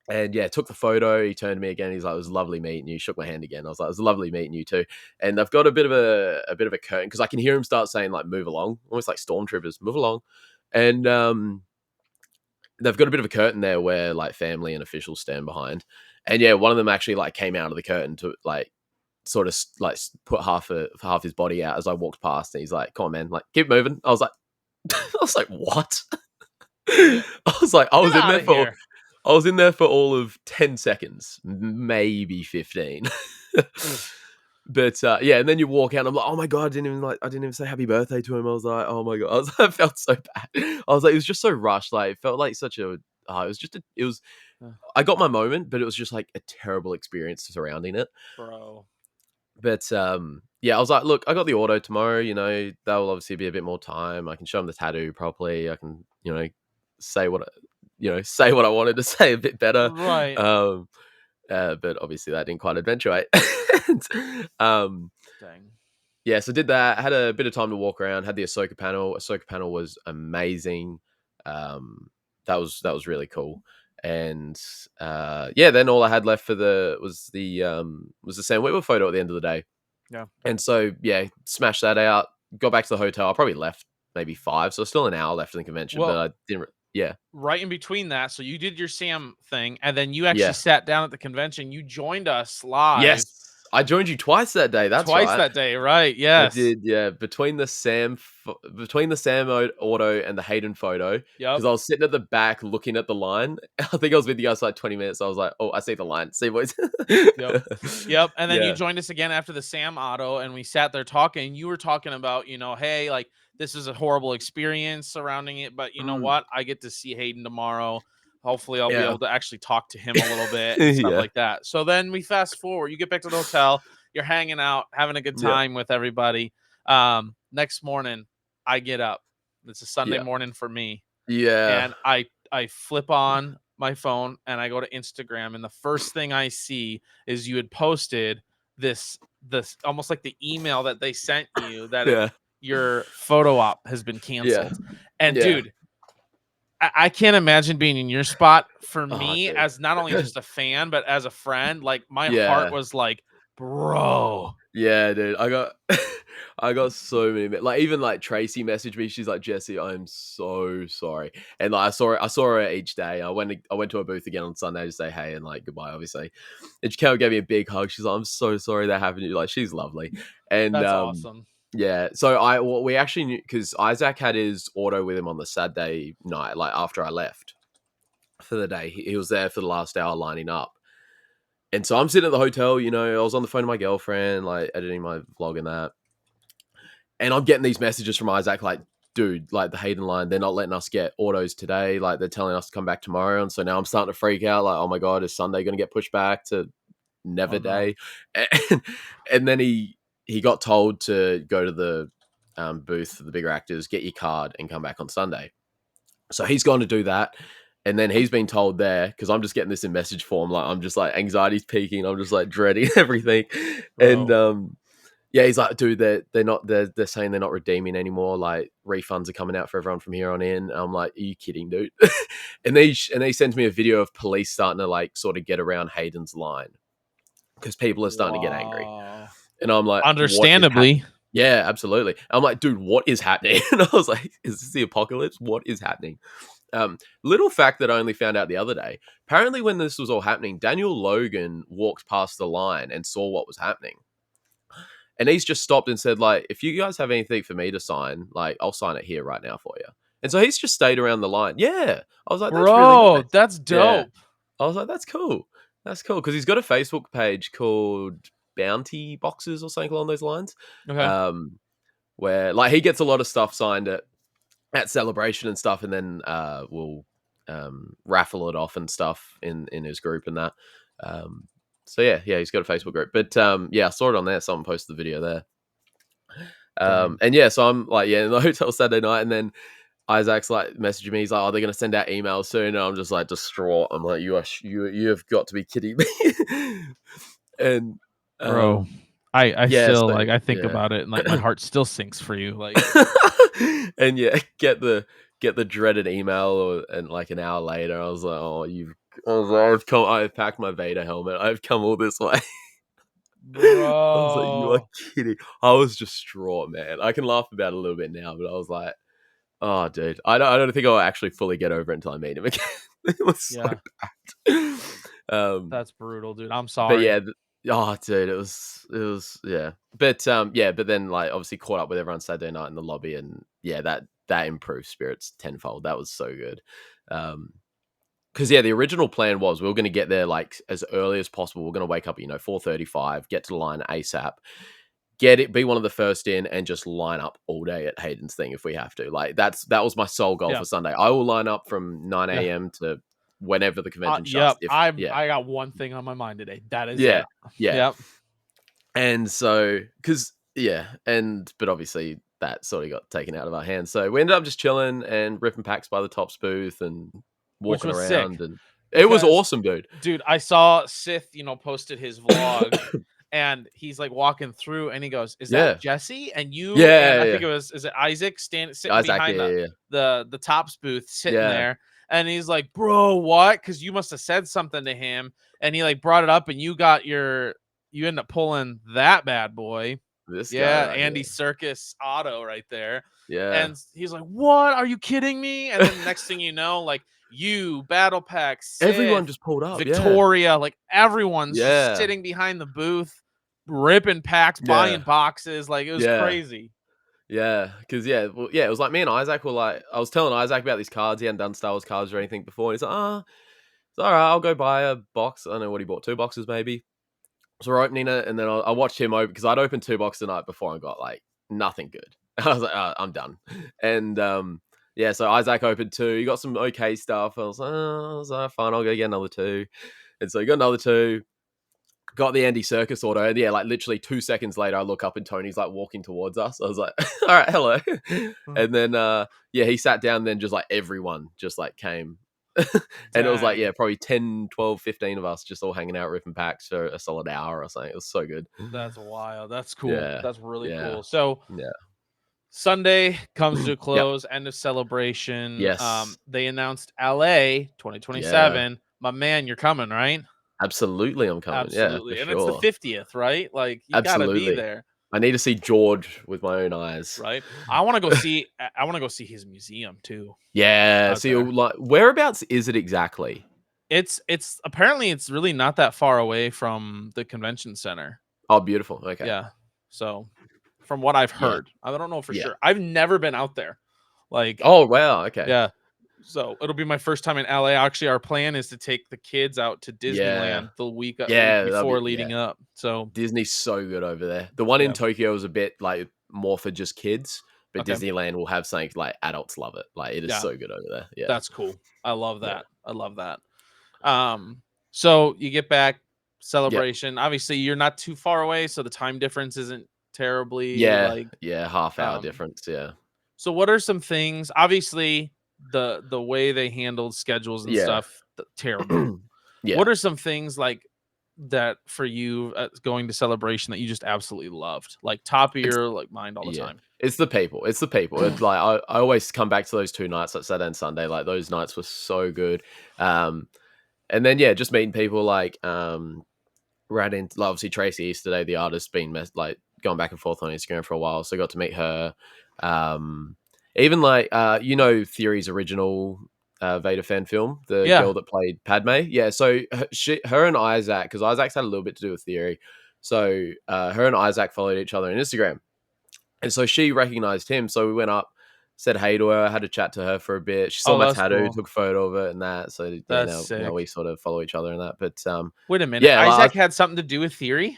took the photo. He turned to me again. He's like, it was lovely meeting you. Shook my hand again. I was like, it was lovely meeting you too. And they've got a bit of a curtain, because I can hear him start saying like, move along, almost like stormtroopers, move along. And they've got a bit of a curtain there where like family and officials stand behind. And one of them actually like came out of the curtain to like sort of like put half his body out as I walked past, and he's like, come on, man, like, keep moving. I was like what? I was in there for all of 10 seconds, maybe 15. But and then you walk out, and I'm like, oh my god, I didn't even say happy birthday to him. I was like, oh my god, I felt so bad. I was like, it was just so rushed. Like, it felt like such a I got my moment, but it was just like a terrible experience surrounding it,
bro.
But I was like, look, I got the auto tomorrow. That will obviously be a bit more time. I can show him the tattoo properly. I can, say what I wanted to say a bit better.
Right.
But obviously that didn't quite eventuate.
Dang.
Yeah, so did that. Had a bit of time to walk around. Had the Ahsoka panel. Ahsoka panel was amazing. That was really cool. And then all I had left for was the Sam Witwer photo at the end of the day.
Yeah.
And so smashed that out. Got back to the hotel. I probably left maybe 5, so still an hour left in the convention. But I didn't. Yeah.
right in between that, so you did your Sam thing, and then you actually
Yeah.
sat down at the convention. You joined us live
Yes. I joined you twice that day. That's
twice
right.
that day, right?
I
Yes.
did, yeah. Between the Sam auto and the Hayden photo,
Yep.
because I was sitting at the back looking at the line. I think I was with you guys for like 20 minutes. I was like, oh, I see the line. See, boys.
Yep. Yep. And then you
Yeah.
joined us again after the Sam Auto, and we sat there talking. You were talking about, hey, like this is a horrible experience surrounding it, but you know
Mm,
what? I get to see Hayden tomorrow. Hopefully, I'll be
yeah.
able to actually talk to him a little bit and stuff
Yeah.
like that. So then we fast forward. You get back to the hotel. You're hanging out, having a good
Yeah.
time with everybody. Next morning, I get up. It's a Sunday
Yeah.
morning for me,
Yeah.
and I flip on my phone and I go to Instagram, and the first thing I see is you had posted this almost like the email that they sent you that
Yeah.
your photo op has been
Yeah.
canceled. And
Yeah.
dude, I can't imagine being in your spot. For
Oh,
me,
dude.
as not only just a fan, but as a friend, like my heart
Yeah.
was like, bro.
Yeah, dude. I got so many like even like Tracy messaged me. She's like, Jesse, I'm so sorry. And like I saw her each day. I went to her booth again on Sunday to say hey and like goodbye, obviously. And she came and gave me a big hug. She's like, I'm so sorry that happened to you. Like, she's lovely. And
That's awesome.
yeah. So we actually knew because Isaac had his auto with him on the Saturday night, like after I left for the day. He was there for the last hour lining up. And so I'm sitting at the hotel, I was on the phone to my girlfriend, like editing my vlog and that. And I'm getting these messages from Isaac, like, dude, like the Hayden line, they're not letting us get autos today. Like they're telling us to come back tomorrow. And so now I'm starting to freak out. Like, oh my God, is Sunday going to get pushed back to never
Oh, no.
day? And then he got told to go to the booth for the bigger actors, get your card and come back on Sunday. So he's gone to do that. And then he's been told there, because I'm just getting this in message form, like I'm just like anxiety's peaking, I'm just like dreading everything.
Bro.
And yeah, he's like, dude, they're saying they're not redeeming anymore. Like refunds are coming out for everyone from here on in. And I'm like, are you kidding, dude? and they sent me a video of police starting to like sort of get around Hayden's line because people are starting to get angry.
Wow.
And I'm like,
Understandably.
yeah, absolutely. I'm like, dude, what is happening? And I was like, is this the apocalypse? What is happening? Little fact that I only found out the other day. Apparently, when this was all happening, Daniel Logan walked past the line and saw what was happening. And he's just stopped and said, like, if you guys have anything for me to sign, like, I'll sign it here right now for you. And so he's just stayed around the line. Yeah. I was like, that's really nice.
That's dope.
Yeah. I was like, that's cool. That's cool. Because he's got a Facebook page called Bounty Boxes or something along those lines.
Okay.
Where, like, he gets a lot of stuff signed at Celebration and stuff, and then we'll raffle it off and stuff in his group and that. So yeah, he's got a Facebook group. But yeah, I saw it on there. Someone posted the video there. And yeah, so I'm like, in the hotel Saturday night, and then Isaac's like messaging me. He's like, "Oh, they're gonna send out emails soon," and I'm just like distraught. I'm like, you have got to be kidding me. And
Bro, I
yeah,
still
so,
like I think
yeah.
about it and like my heart still sinks for you. Like
And yeah, get the dreaded email and like an hour later, I was like, I've packed my Vader helmet. I've come all this way. I was like, you are
bro.
kidding. I was distraught, man. I can laugh about it a little bit now, but I was like, oh, dude, I don't think I'll actually fully get over it until I meet him again. It was so bad.
That's brutal, dude. I'm
But
sorry.
yeah, oh, dude, it was yeah. But yeah, but then like obviously caught up with everyone Saturday night in the lobby, and yeah, that improved spirits tenfold. That was so good. Because yeah, the original plan was we were going to get there like as early as possible. We're going to wake up at 4:35, get to the line ASAP, be one of the first in, and just line up all day at Hayden's thing if we have to. Like that was my sole goal for Sunday. I will line up from 9 a.m. to whenever the convention shuts.
I got one thing on my mind today. That is
yeah.
it.
Yep. And so but obviously that sort of got taken out of our hands. So we ended up just chilling and ripping packs by the Tops booth and walking
was
around,
sick,
and it was
because-
awesome, dude.
Dude, I saw Sith, posted his vlog and he's like walking through and he goes, "Is that Jesse?" And you, and I think it was, is it Isaac sitting behind the Tops booth sitting there. And he's like, "Bro, what?" Because you must have said something to him, and he like brought it up, and you ended up pulling that bad boy.
This guy
Yeah,
right
Andy
here.
Serkis auto right there.
Yeah.
And he's like, "What? Are you kidding me?" And then next thing you know, like you, Battle Pack,
Everyone
Sith,
just pulled up. Yeah.
Victoria, like everyone's just
Yeah.
sitting behind the booth, ripping packs, buying
Yeah.
boxes. Like it was
Yeah.
crazy.
Yeah. Because, yeah, well, yeah, it was like me and Isaac were like, I was telling Isaac about these cards. He hadn't done Star Wars cards or anything before. And he's like, it's all right. I'll go buy a box. I don't know what he bought, 2 boxes maybe. So we're opening it. And then I watched him open because I'd opened 2 boxes the night before and got like nothing good. I was like, I'm done. And, yeah, so Isaac opened 2. He got some okay stuff. I was like, fine, I'll go get another 2. And so he got another 2. Got the Andy Circus auto, and yeah, like literally 2 seconds later, I look up and Tony's like walking towards us. I was like, "All right, hello," and then yeah, he sat down. Then just like everyone just like came, and it was like
Dang.
yeah, probably 10, 12, 15 of us just all hanging out ripping packs for a solid hour or something. It was so good.
That's wild. That's cool.
Yeah,
That's really
yeah,
cool. So
yeah.
Sunday comes to a
Yep.
close, end of celebration.
Yes.
They announced LA
Yeah.
2027. My man, you're coming, right?
Absolutely, I'm coming. Yeah, for
Absolutely. And it's the
sure.
50th, right? Like you gotta be
Absolutely.
there,
I need to see George with my own eyes.
right? I want to go see his museum too
Yeah.
out
See,
there.
like, whereabouts is it exactly?
It's apparently it's really not that far away from the convention center.
Oh, beautiful. Okay.
Yeah. So from what I've
Yeah.
heard, I don't know for
Yeah.
sure. I've never been out there. Like,
Oh, wow. Okay.
yeah. So it'll be my first time in LA. Actually, our plan is to take the kids out to
Yeah.
Disneyland the week
Yeah.
before
Yeah.
leading up. So
Disney's so good over there. The one in
yeah.
Tokyo is a bit like more for just kids, but
Okay.
Disneyland will have something like adults love it. Like it is
Yeah.
so good over there. Yeah.
That's cool. I love
Yeah.
that. I love that. So you get back
Yep.
celebration. Obviously, you're not too far away, so the time difference isn't terribly
Yeah.
like
Yeah. Half-hour
um
difference. Yeah.
so what are some things obviously the way they handled schedules and
Yeah.
stuff terrible.
Yeah.
What are some things like that for you going to celebration that you just absolutely loved? Like top of
It's
your like mind all the
yeah.
time.
It's the people. It's the people. It's like I always come back to those 2 nights, like Saturday and Sunday. Like those nights were so good. Um, and then yeah, just meeting people like ran into like, obviously Tracy yesterday, the artist, been like going back and forth on Instagram for a while, so I got to meet her. Um, even like Theory's original Vader fan film, the
Yeah.
girl that played Padme. Yeah, so her and Isaac, because Isaac's had a little bit to do with Theory, so her and Isaac followed each other on Instagram, and so she recognized him. So we went up, said hey to her, had a chat to her for a bit. She saw
Oh,
my
that's
tattoo,
cool.
took a photo of it and that. So yeah,
That's
now we
sick.
sort of follow each other and that. But
Wait a minute.
yeah, like,
Isaac had something to do with Theory?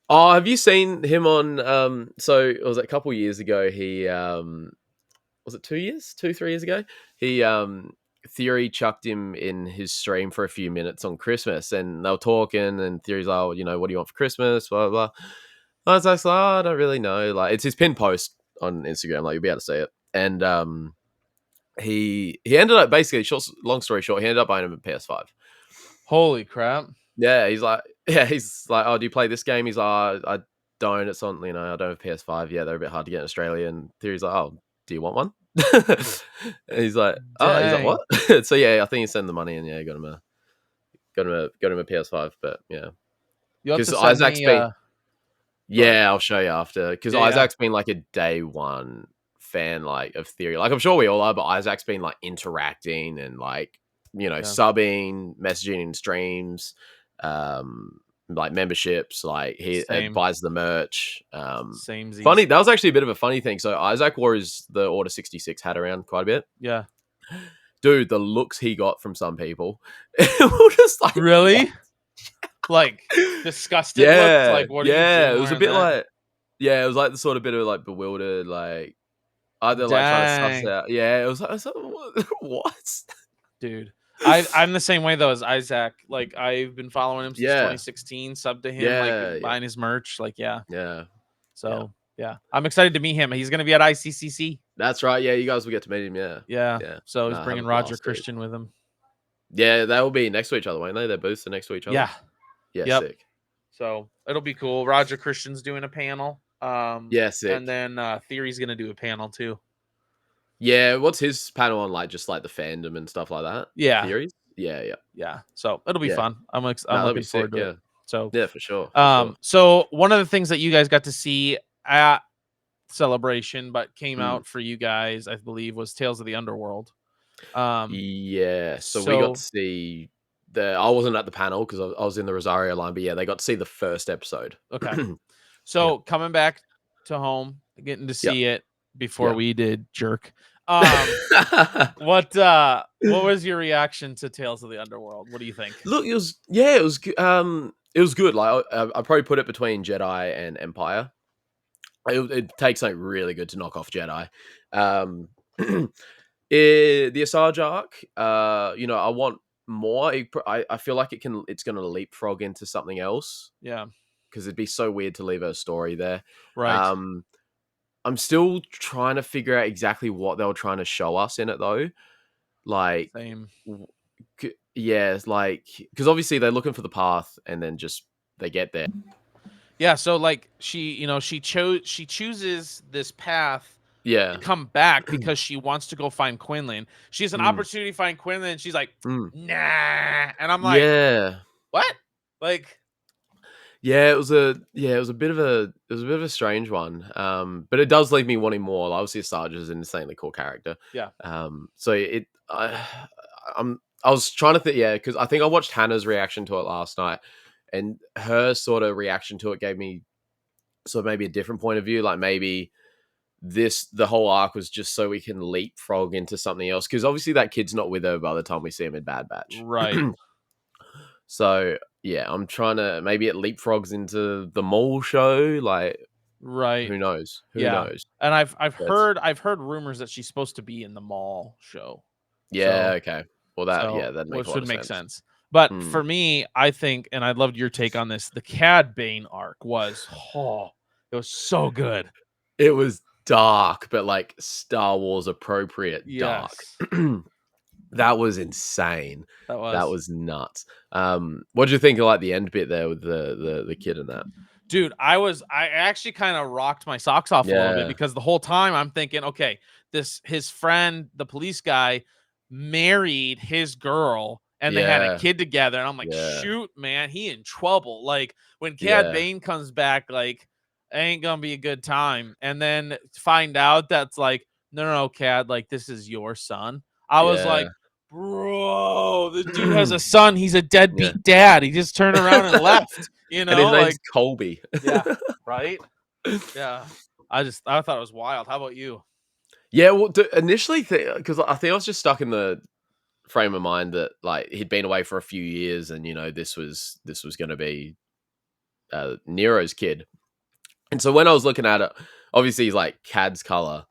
oh, have you seen him on so it was a couple years ago, he was it 2 years? 2, 3 years ago? He Theory chucked him in his stream for a few minutes on Christmas and they were talking and Theory's like, oh, what do you want for Christmas? Blah blah blah. I was like, oh, I don't really know. Like it's his pinned post on Instagram, like you'll be able to see it. And he ended up basically long story short, he ended up buying him a PS5.
Holy crap.
Yeah, he's like, oh, do you play this game? He's like, I don't. It's on, I don't have PS5. Yeah, they're a bit hard to get in Australia. And Theory's like, oh, do you want one? And he's like,
Dang.
what? So yeah, I think he sent the money and yeah, got him a PS5. But yeah,
You'll have
because
to send
Isaac's
me
been,
go ahead.
yeah, I'll show you after. Because
Yeah, yeah.
Isaac's been like a day one fan, like of Theory. Like I'm sure we all are, but Isaac's been like interacting and like
Yeah.
subbing, messaging in streams, like memberships. Like he
Same.
buys the merch.
Same Z's.
Funny, that was actually a bit of a funny thing. So Isaac wore the Order 66 hat around quite a bit.
Yeah.
Dude, the looks he got from some people, it was just like
Really? Like disgusted looks?
yeah,
Like what are you
yeah.
doing
It was a
wearing
bit
that?
like it was like the sort of bit of like bewildered, like either like trying to suss
Dang.
out. Yeah, it was like what?
Dude. I'm the same way though as Isaac. Like I've been following him since
Yeah,
2016, sub to him, like
yeah, yeah,
buying his merch. Like, yeah.
yeah, yeah.
So yeah. I'm excited to meet him. He's gonna be at ICCC.
That's right. Yeah, you guys will get to meet him. Yeah,
Yeah.
yeah.
So he's
Nah, have a
bringing Roger
blast, dude.
Christian with him.
Yeah, they will be next to each other, won't they? Their booths are next to each other.
Yeah.
Yeah,
Yep.
sick.
So it'll be cool. Roger Christian's doing a panel.
Yeah, sick.
And then Theory's gonna do a panel too.
Yeah, what's his panel on? Like just like the fandom and stuff like that.
Yeah.
Theories. Yeah, yeah,
Yeah. So it'll be
yeah.
fun. I'm
Nah, that'd be
looking
sick.
forward to
Yeah.
it. So,
Yeah, for sure. For sure.
so one of the things that you guys got to see at Celebration, but came
Mm.
out for you guys, I believe, was Tales of the Underworld. Um,
Yeah. So we got to
so
see I wasn't at the panel because I was in the Rosario line, but yeah, they got to see the first episode.
okay,
Yeah.
so coming back to home, getting to
Yeah.
see it before
Yeah.
we did, jerk. What was your reaction to Tales of the Underworld? What do you think?
Look, it was good. Like I probably put it between Jedi and Empire. It takes something really good to knock off Jedi. Um, the Asajj arc, I want more. I feel like it's going to leapfrog into something else
Yeah,
because it'd be so weird to leave a story there.
right.
Um, I'm still trying to figure out exactly what they were trying to show us in it, though. Like,
Same.
yeah, like because obviously they're looking for the path, and then just they get there.
Yeah, so like she chooses this path
Yeah.
to come back because she wants to go find Quinlan. She has an
Mm,
opportunity to find Quinlan, and she's like,
mm.
nah. And I'm like,
Yeah.
what? Like,
Yeah, it was a bit of a strange one. But it does leave me wanting more. Like, obviously, Sarge is an insanely cool character.
yeah,
So I was trying to think, yeah, because I think I watched Hannah's reaction to it last night, and her sort of reaction to it gave me sort of maybe a different point of view. Like maybe the whole arc was just so we can leapfrog into something else. Because obviously that kid's not with her by the time we see him in Bad Batch.
right,
So yeah, I'm trying to maybe it leapfrogs into the mall show. Like
right.
who knows? Who
Yeah.
knows?
And I've
But
heard rumors that she's supposed to be in the mall show.
yeah,
So
okay. Well, that
so
that makes
which
a lot
would
of
make
sense.
sense. But
Hmm.
for me, I think, and I loved your take on this, the Cad Bane arc was it was so good.
It was dark, but like Star Wars appropriate dark.
Yes.
That was insane.
That
That
was.
was nuts. What do you think of like the end bit there with the kid and that?
Dude, I actually kind of rocked my socks off a little bit
Yeah.
because the whole time I'm thinking, okay, his friend, the police guy, married his girl and they had a
Yeah.
kid together. And I'm like,
Yeah.
shoot, man, he in trouble. Like when Cad
Yeah.
Bane comes back, like, ain't gonna be a good time. And then find out that's like, no, Cad, like this is your son. I was like,
Yeah.
bro, the dude has a son. He's a deadbeat
Yeah.
dad. He just turned around and left. You
And his
know,
name's
like,
Colby.
yeah, right. Yeah, I thought it was wild. How about you?
Yeah, well, initially, because I think I was just stuck in the frame of mind that like he'd been away for a few years, and this was going to be Nero's kid. And so when I was looking at it, obviously he's like Cad's color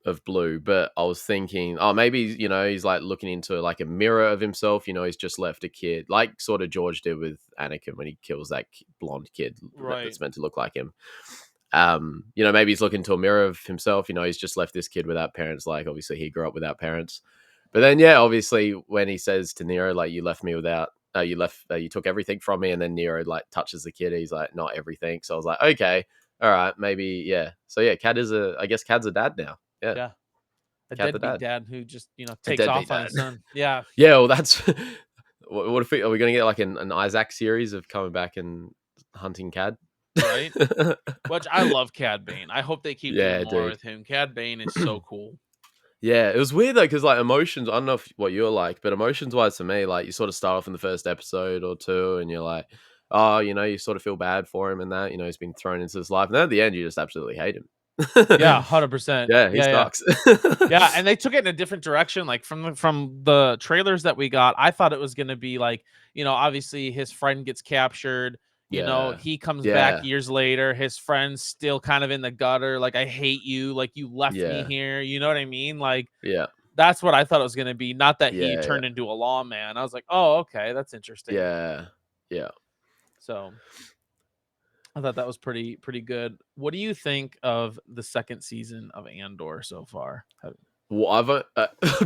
of blue, but I was thinking, oh, maybe he's like looking into like a mirror of himself. He's just left a kid, like sort of George did with Anakin when he kills that blonde kid
Right.
that's meant to look like him. Maybe he's looking to a mirror of himself. He's just left this kid without parents. Like obviously he grew up without parents. But then yeah, obviously when he says to Nero, like you left me without, you took everything from me, and then Nero like touches the kid. He's like not everything. So I was like, okay, all right, maybe yeah. So yeah, I guess Cad's a dad now. Yeah.
Yeah, a
Cad the
deadbeat
dad.
dad who just
A
takes
deadbeat
off on his
dad.
son. Yeah,
Yeah, well, that's what if are we going to get like an Isaac series of coming back and hunting Cad?
right. Which I love Cad Bane. I hope they keep
Yeah,
doing more
dude.
with him. Cad Bane is so cool.
Yeah, it was weird though because like emotions. I don't know what you're like, but emotions wise for me, like you sort of start off in the first episode or two, and you're like, oh, you sort of feel bad for him and that. He's been thrown into this life, and then at the end, you just absolutely hate him.
Yeah, 100%.
Yeah, he
Yeah, yeah.
sucks.
Yeah, and they took it in a different direction. Like from the trailers that we got, I thought it was going to be like, obviously his friend gets captured.
Yeah.
He comes
Yeah.
back years later. His friend's still kind of in the gutter. Like, I hate you. Like, you left me
Yeah.
here. You know what I mean? Like,
Yeah.
that's what I thought it was going to be. Not that he
Yeah,
turned into a lawman. I was like, oh, okay, that's interesting.
Yeah. Yeah.
So I thought that was pretty good. What do you think of the second season of Andor so far?
Well, I'm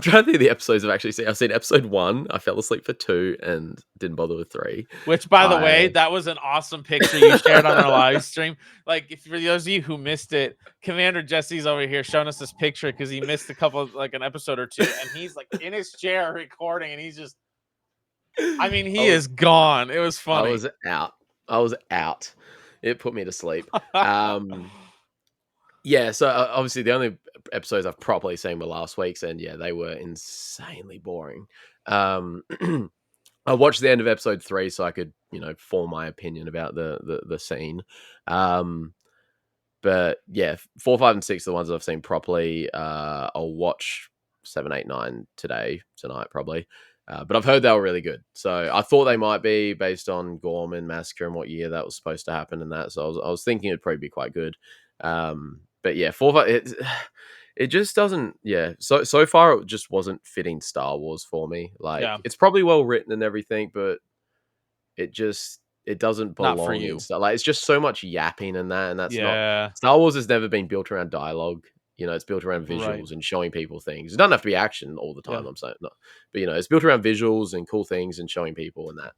trying to think of the episodes I've actually seen. I've seen episode 1. I fell asleep for 2 and didn't bother with 3.
Which, by the way,
I-
that was an awesome picture you shared on our live stream. Like, if for those of you who missed it, Commander Jesse's over here showing us this picture because he missed a couple, like an episode or two, and he's like in his chair recording, and he's just, I mean, he is gone. It was funny.
I was out. I was out. It put me to sleep. Yeah, so obviously the only episodes I've properly seen were last week's, and yeah, they were insanely boring. Um, I watched the end of episode 3 so I could, form my opinion about the scene. Um, but yeah, 4, 5, and 6 are the ones I've seen properly. I'll watch 7, 8, 9 tonight probably. But I've heard they were really good. So I thought they might be based on Gorman Massacre and what year that was supposed to happen and that. So I was thinking it'd probably be quite good. But yeah, 4, 5, it just doesn't. Yeah, so far it just wasn't fitting Star Wars for me. Like
Yeah,
it's probably well written and everything, but it doesn't
not for
belong in
you.
stuff. Like it's just so much yapping and that's not.
Yeah,
Star Wars has never been built around dialogue. It's built around
right.
visuals and showing people things. It doesn't have to be action all the
Yeah.
time. I'm saying no, but it's built around visuals and cool things and showing people and that.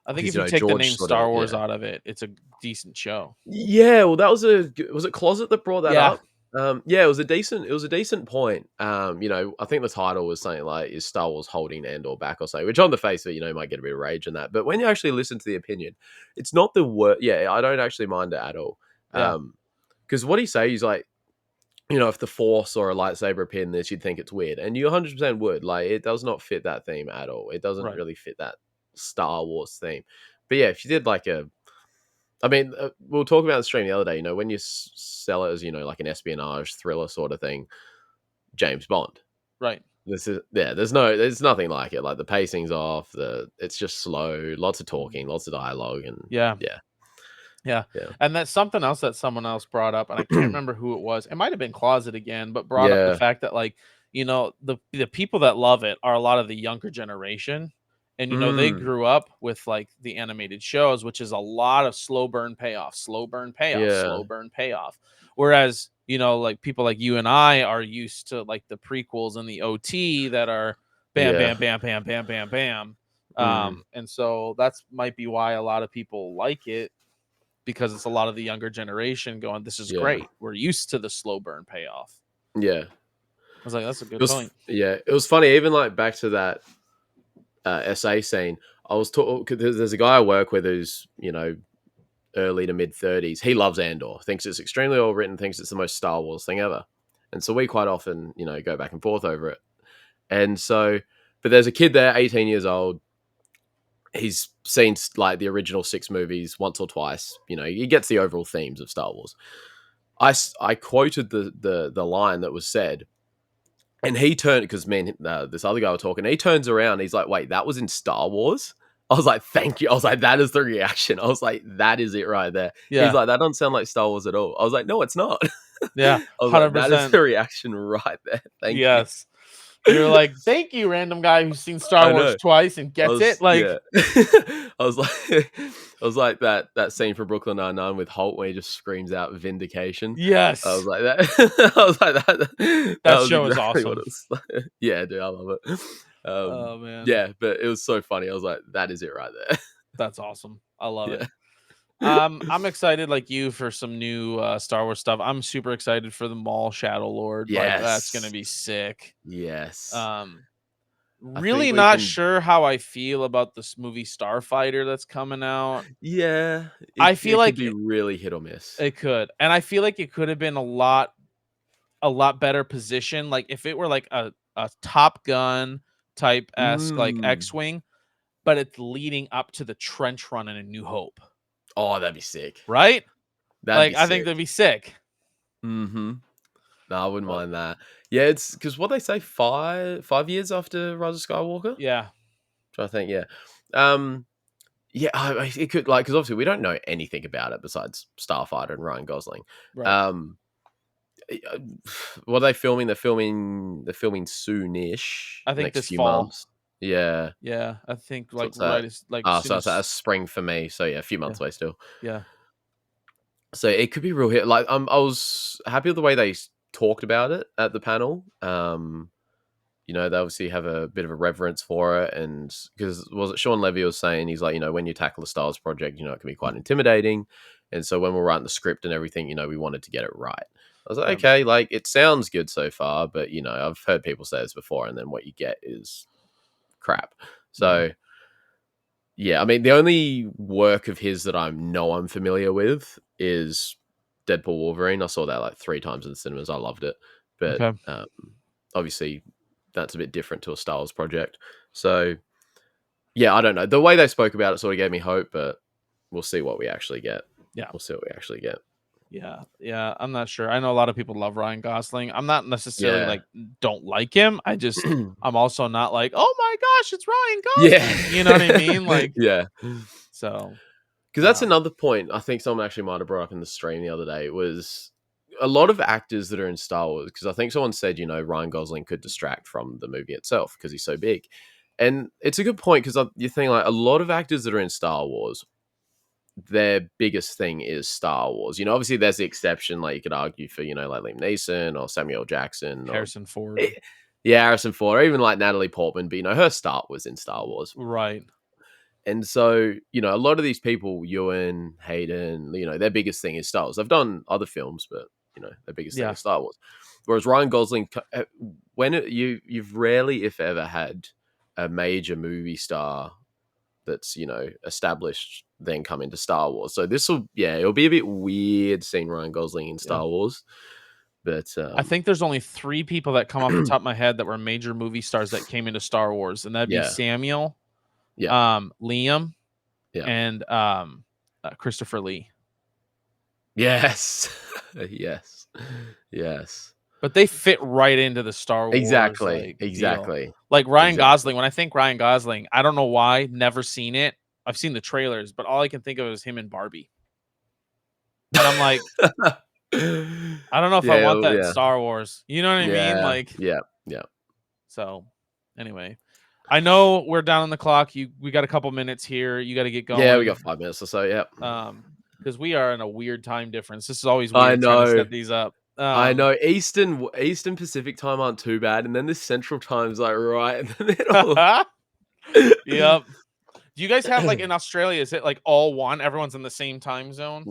I think
Because
if you take the
George
name
sort of
Star Wars out of it, it's a decent show.
yeah. Well, that was it Closet that brought that
Yeah,
up. Yeah, it was a decent point. I think the title was something like "Is Star Wars holding Andor back?" or something, which on the face of it, might get a bit of rage in that. But when you actually listen to the opinion, it's not the word. Yeah, I don't actually mind it at all.
yeah,
Because what he say is like, if the Force or a lightsaber appeared in this, you'd think it's weird, and you 100% would. Like, it does not fit that theme at all. It doesn't
right.
really fit that Star Wars theme. But yeah, if you did like I mean, we were talking about the stream the other day. When you sell it as like an espionage thriller sort of thing, James Bond.
Right.
This is there's nothing like it. Like the pacing's off. It's just slow. Lots of
Mhm.
talking, lots of dialogue, and
Yeah.
yeah,
Yeah.
yeah,
And that's something else that someone else brought up, and I can't remember who it was. It might have been Closet again, but brought up the
yeah.
fact that the people that love it are a lot of the younger generation. And they
Mm,
grew up with like the animated shows, which is a lot of slow burn payoff, slow burn payoff,
yeah,
slow burn payoff. Whereas, like people like you and I are used to like the prequels and the OT that are bam,
yeah.
bam, bam, bam, bam, bam, bam.
Mm,
And so that's might be why a lot of people like it, because it's a lot of the younger generation going, "This is
yeah,
great. We're used to the slow burn payoff."
yeah.
I was like, "That's a
It
good
was
point."
yeah. It was funny. Even like back to that SA scene. I was talking. There's a guy I work with who's early to mid 30s. He loves Andor, thinks it's extremely well written, thinks it's the most Star Wars thing ever. And so we quite often, go back and forth over it. And so, but there's a kid there, 18 years old. He's seen like the original 6 movies once or twice. He gets the overall themes of Star Wars. I quoted the line that was said, and he turned because me and this other guy were talking. He turns around, he's like, "Wait, that was in Star Wars?" I was like, "Thank you." I was like, "That is the reaction." I was like, "That is it right there." He's
Yeah.
like, "That doesn't sound like Star Wars at all." I was like, "No, it's not."
Yeah.
I was like, "That is
100%.
the reaction right there." Thank you.
Yes. You're like, "Thank you, random guy who's seen Star
I
Wars
know.
twice and
I
gets it."
was
Like,
yeah. I was like I was like that scene from Brooklyn Nine-Nine with Holt where he just screams out vindication. I was
yes.
like that. I was like that
That
was
show is
exactly what
awesome.
it was like. Yeah, dude, I love it.
Oh, man.
Yeah, but it was so funny. I was like, that is it right there.
That's awesome. I love it.
Yeah.
I'm excited like you for some new Star Wars stuff. I'm super excited for the Maul Shadow Lord. Like that's gonna
Yes.
be sick.
Yes.
Um,
I think
really
we
not
can
sure how I feel about this movie Starfighter that's coming out.
yeah,
I
it
feel
it could
like
be really hit or miss.
it could, and I feel like it could have been a lot better position. Like if it were like a Top Gun type esque like
Mm.
X-wing, but it's leading up to the trench run in A New Hope,
Oh, that'd be sick.
right?
That'd
Like
be
I think
sick.
that'd be sick.
Mhm. No, I wouldn't
But
mind that. Yeah, it's because what they say 5 years after Rise of Skywalker.
yeah,
I think yeah, yeah. It could like because obviously we don't know anything about it besides Starfighter and Ryan Gosling.
right.
Um, what are they filming? They're filming soonish.
I think
Next
this
few
fall.
months. Yeah.
Yeah, I think
So
like
it's
right as like
ah,
soon
so it's
as
spring for me. So yeah, a few
yeah,
months away still.
yeah,
So it could be real hit. Like I was happy with the way they talked about it at the panel. They obviously have a bit of a reverence for it. And because was it Sean Levy was saying, he's like, when you tackle a Star Wars project, it can be quite intimidating. And so when we're writing the script and everything, we wanted to get it right. I was like,
yeah.
okay, like it sounds good so far, but I've heard people say this before, and then what you get is crap.
Mhm.
So yeah, I mean, the only work of his that I'm familiar with is Deadpool Wolverine. I saw that like 3 times in the cinemas. I loved it, but
Okay.
obviously that's a bit different to a Star Wars project. So yeah, I don't know. The way they spoke about it sort of gave me hope, but we'll see what we actually get.
Yeah.
We'll see what we actually get.
Yeah. I'm not sure. I know a lot of people love Ryan Gosling. I'm not necessarily
Yeah.
like don't like him. I'm also not like, oh my gosh, it's Ryan
Yeah.
Gosling. You know what I mean? Like,
Yeah.
so
Because that's
um,
another point I think someone actually might have brought up in the stream the other day was a lot of actors that are in Star Wars. Because I think someone said, Ryan Gosling could distract from the movie itself because he's so big. And it's a good point because you think like a lot of actors that are in Star Wars, their biggest thing is Star Wars. Obviously there's the exception, like you could argue for, like Liam Neeson or Samuel Jackson or
Harrison Ford.
yeah, Harrison Ford, or even like Natalie Portman, but her start was in Star Wars.
Right.
And so, a lot of these people, Ewan, Hayden, their biggest thing is Star Wars. They've done other films, but their biggest thing
Yeah.
is Star Wars. Whereas Ryan Gosling, you've rarely, if ever, had a major movie star that's established then come into Star Wars. So it'll be a bit weird seeing Ryan Gosling in Star Wars. But
I think there's only 3 people that come off the top of my head that were major movie stars that came into Star Wars, and that'd be
yeah,
Samuel, Liam,
yeah,
and Christopher Lee.
yes, yes.
But they fit right into the Star Wars
Exactly.
deal. Like Ryan Gosling, when I think Ryan Gosling, I don't know why, never seen it. I've seen the trailers, but all I can think of is him and Barbie. And I'm like, I don't know if I want that in Star Wars. You know what I mean? Like,
yeah.
so anyway, I know we're down on the clock. We got a couple minutes here. You got to get going.
Yeah, we got 5 minutes or so. Yeah.
Because we are in a weird time difference. This is always
I
weird trying to
know.
set these up.
I know Eastern Pacific time aren't too bad, and then this Central time's like right in the middle.
Yep. Do you guys have like in Australia? Is it like all one? Everyone's in the same time zone?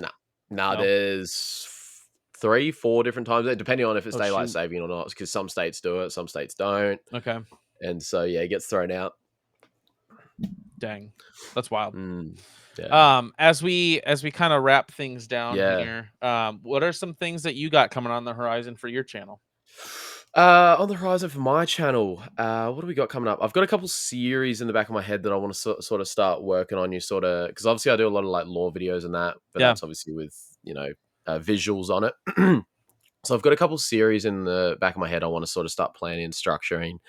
No, there's 3, 4 different times, depending on if it's daylight
shoot.
saving or not. Because some states do it, some states don't.
Okay.
And so yeah, it gets thrown out.
Dang, that's wild.
Yeah.
As we kind of wrap things down here, what are some things that you got coming on the horizon for your channel?
On the horizon for my channel, what do we got coming up? I've got a couple series in the back of my head that I want to sort of start working on. Because obviously I do a lot of like lore videos and that, but that's obviously with visuals on it. So I've got a couple series in the back of my head I want to sort of start planning and structuring,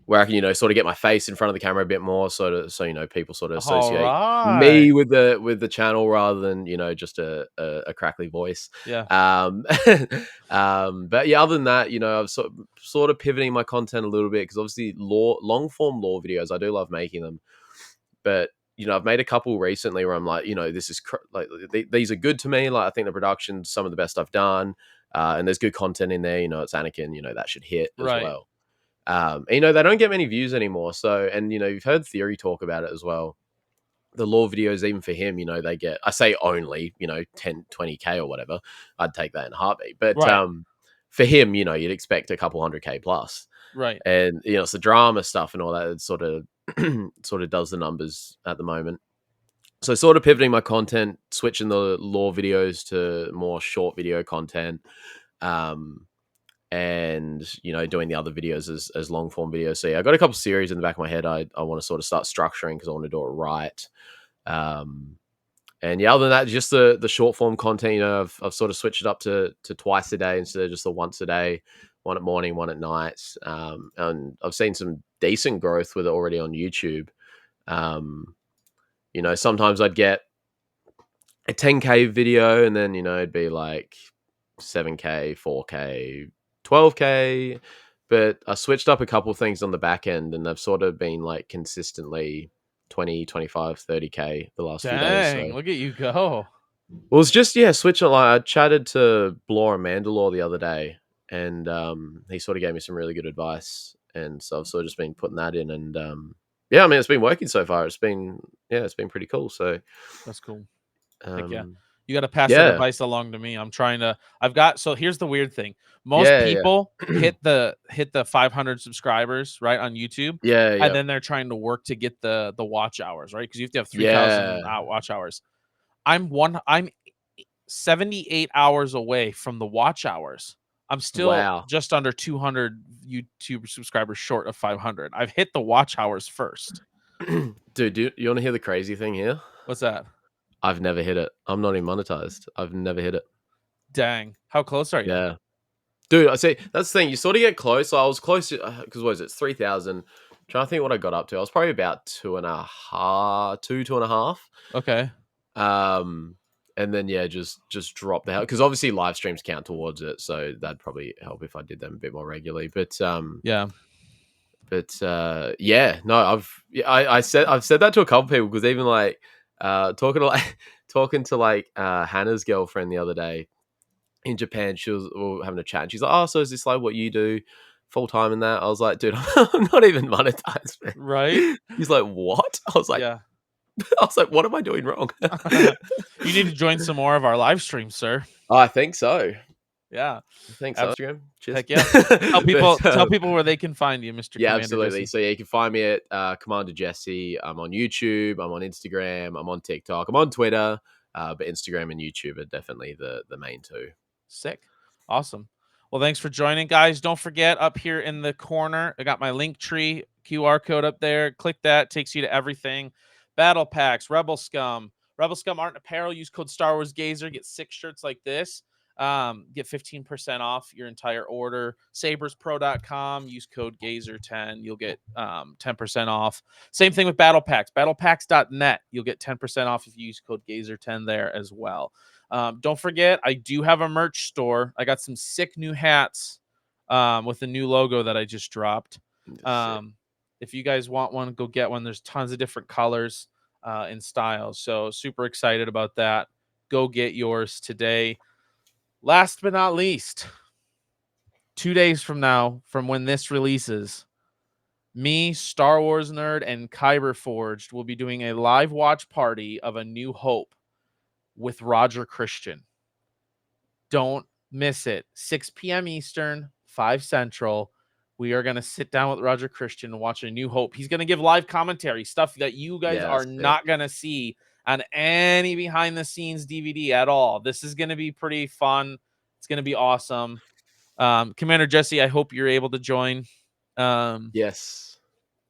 where I can sort of get my face in front of the camera a bit more, so people sort of associate me with the channel rather than just a crackly voice.
Yeah.
But yeah, other than that, I've sort of pivoting my content a little bit because obviously long form lore videos, I do love making them, but I've made a couple recently where I'm like, this is these are good to me. Like I think the production's some of the best I've done, and there's good content in there. It's Anakin, that should hit as well. They don't get many views anymore. So, and you've heard Theory talk about it as well. The lore videos, even for him, they get, I say only, 10, 20K or whatever. I'd take that in a heartbeat. But for him, you'd expect a couple 100K plus.
Right.
And, it's the drama stuff and all that. It sort of does the numbers at the moment. So sort of pivoting my content, switching the lore videos to more short video content. And doing the other videos as long form videos. So yeah, I got a couple series in the back of my head I want to sort of start structuring because I want to do it right. And yeah, other than that, just the short form content, I've sort of switched it up to twice a day instead of just the once a day, one at morning, one at night. And I've seen some decent growth with it already on YouTube. Sometimes I'd get a 10K video and then it'd be like 7K, 4K, 12K, but I switched up a couple of things on the back end and they've sort of been like consistently 20, 25, 30K the last few days.
So. Look at you go.
Well, it's just, switching. Like I chatted to Blore and Mandalore the other day and he sort of gave me some really good advice. And so I've sort of just been putting that in and it's been working so far. It's been pretty cool. So
that's cool. Yeah. You got to pass that
Yeah.
advice along to me. So here's the weird thing. Most
Yeah, yeah.
people hit the 500 subscribers, right, on YouTube.
Yeah,
And
yeah.
then they're trying to work to get the watch hours, right? Because you have to have 3,000
Yeah.
watch hours. I'm 78 hours away from the watch hours. I'm still
Wow.
just under 200 YouTube subscribers short of 500. I've hit the watch hours first.
Dude, you want to hear the crazy thing here?
What's that?
I've never hit it. I'm not even monetized. I've never hit it.
Dang. How close are you?
Yeah. Dude, I see. That's the thing. You sort of get close. So I was close to, because what is it? 3,000. Trying to think what I got up to. I was probably about 2.5.
Okay.
And then yeah, just drop the hell, because obviously live streams count towards it, so that'd probably help if I did them a bit more regularly. But
Yeah.
yeah, no, I've said that to a couple people, because even like talking to like Hannah's girlfriend the other day in Japan, we were having a chat, and she's like, "Oh, so is this like what you do full time in that?" I was like, "Dude, I'm not even monetized, man."
Right?
He's like, "What?" I was like,
Yeah.
I was like, "What am I doing wrong?"
You need to join some more of our live streams, sir.
I think so.
Yeah.
Thanks, Instagram. Cheers.
Heck yeah. Tell people where they can find you, Mr.
Yeah,
Commander
absolutely.
Jesse.
So yeah, you can find me at Commander Jesse. I'm on YouTube. I'm on Instagram. I'm on TikTok. I'm on Twitter. But Instagram and YouTube are definitely the main two.
Sick. Awesome. Well, thanks for joining, guys. Don't forget, up here in the corner, I got my link tree QR code up there. Click that. Takes you to everything. Battle packs, Rebel Scum Art and Apparel. Use code Star Wars Gazer. Get 6 shirts like this. Get 15% off your entire order. SabersPro.com. Use code Gazer10. You'll get 10% off. Same thing with Battle Packs. BattlePacks.net. You'll get 10% off if you use code Gazer10 there as well. Don't forget, I do have a merch store. I got some sick new hats with the new logo that I just dropped. If you guys want one, go get one. There's tons of different colors and styles. So super excited about that. Go get yours today. Last but not least, 2 days from now, from when this releases, me, Star Wars Nerd, and Kyber Forged will be doing a live watch party of A New Hope with Roger Christian. Don't miss it. 6 p.m. Eastern, 5 Central. We are going to sit down with Roger Christian and watch A New Hope. He's going to give live commentary, stuff that you guys are not going to see on any behind-the-scenes DVD at all. This is going to be pretty fun. It's going to be awesome. Commander Jesse, I hope you're able to join.
Yes.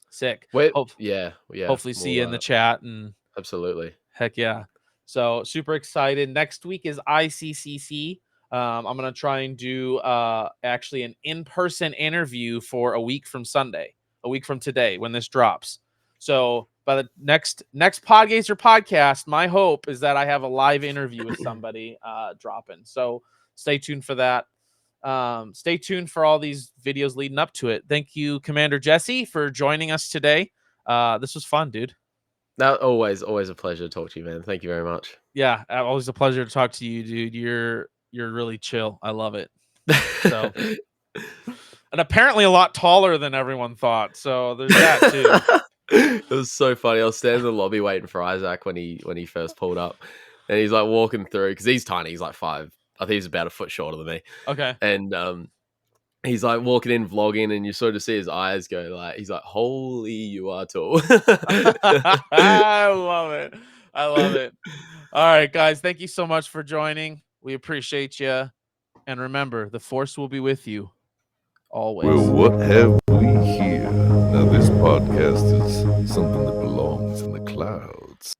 Sick.
Yeah.
Hopefully see you in the chat. And
absolutely.
Heck yeah. So super excited. Next week is ICCC. I'm going to try and do actually an in-person interview for a week from today when this drops. So by the next Podgazer podcast, my hope is that I have a live interview with somebody dropping. So stay tuned for that. Stay tuned for all these videos leading up to it. Thank you, Commander Jesse, for joining us today. This was fun, dude.
That always a pleasure to talk to you, man. Thank you very much.
Yeah, always a pleasure to talk to you, dude. You're really chill. I love it. So, and apparently a lot taller than everyone thought. So there's that too.
It was so funny. I was standing in the lobby waiting for Isaac when he first pulled up, and he's like walking through, because he's tiny. He's like 5. I think he's about a foot shorter than me.
Okay.
And he's like walking in, vlogging, and you sort of see his eyes go like, he's like, "Holy, you are tall."
I love it. All right, guys. Thank you so much for joining. We appreciate you. And remember, the Force will be with you always.
Well, what have we here? Now, this podcast is something that belongs in the clouds.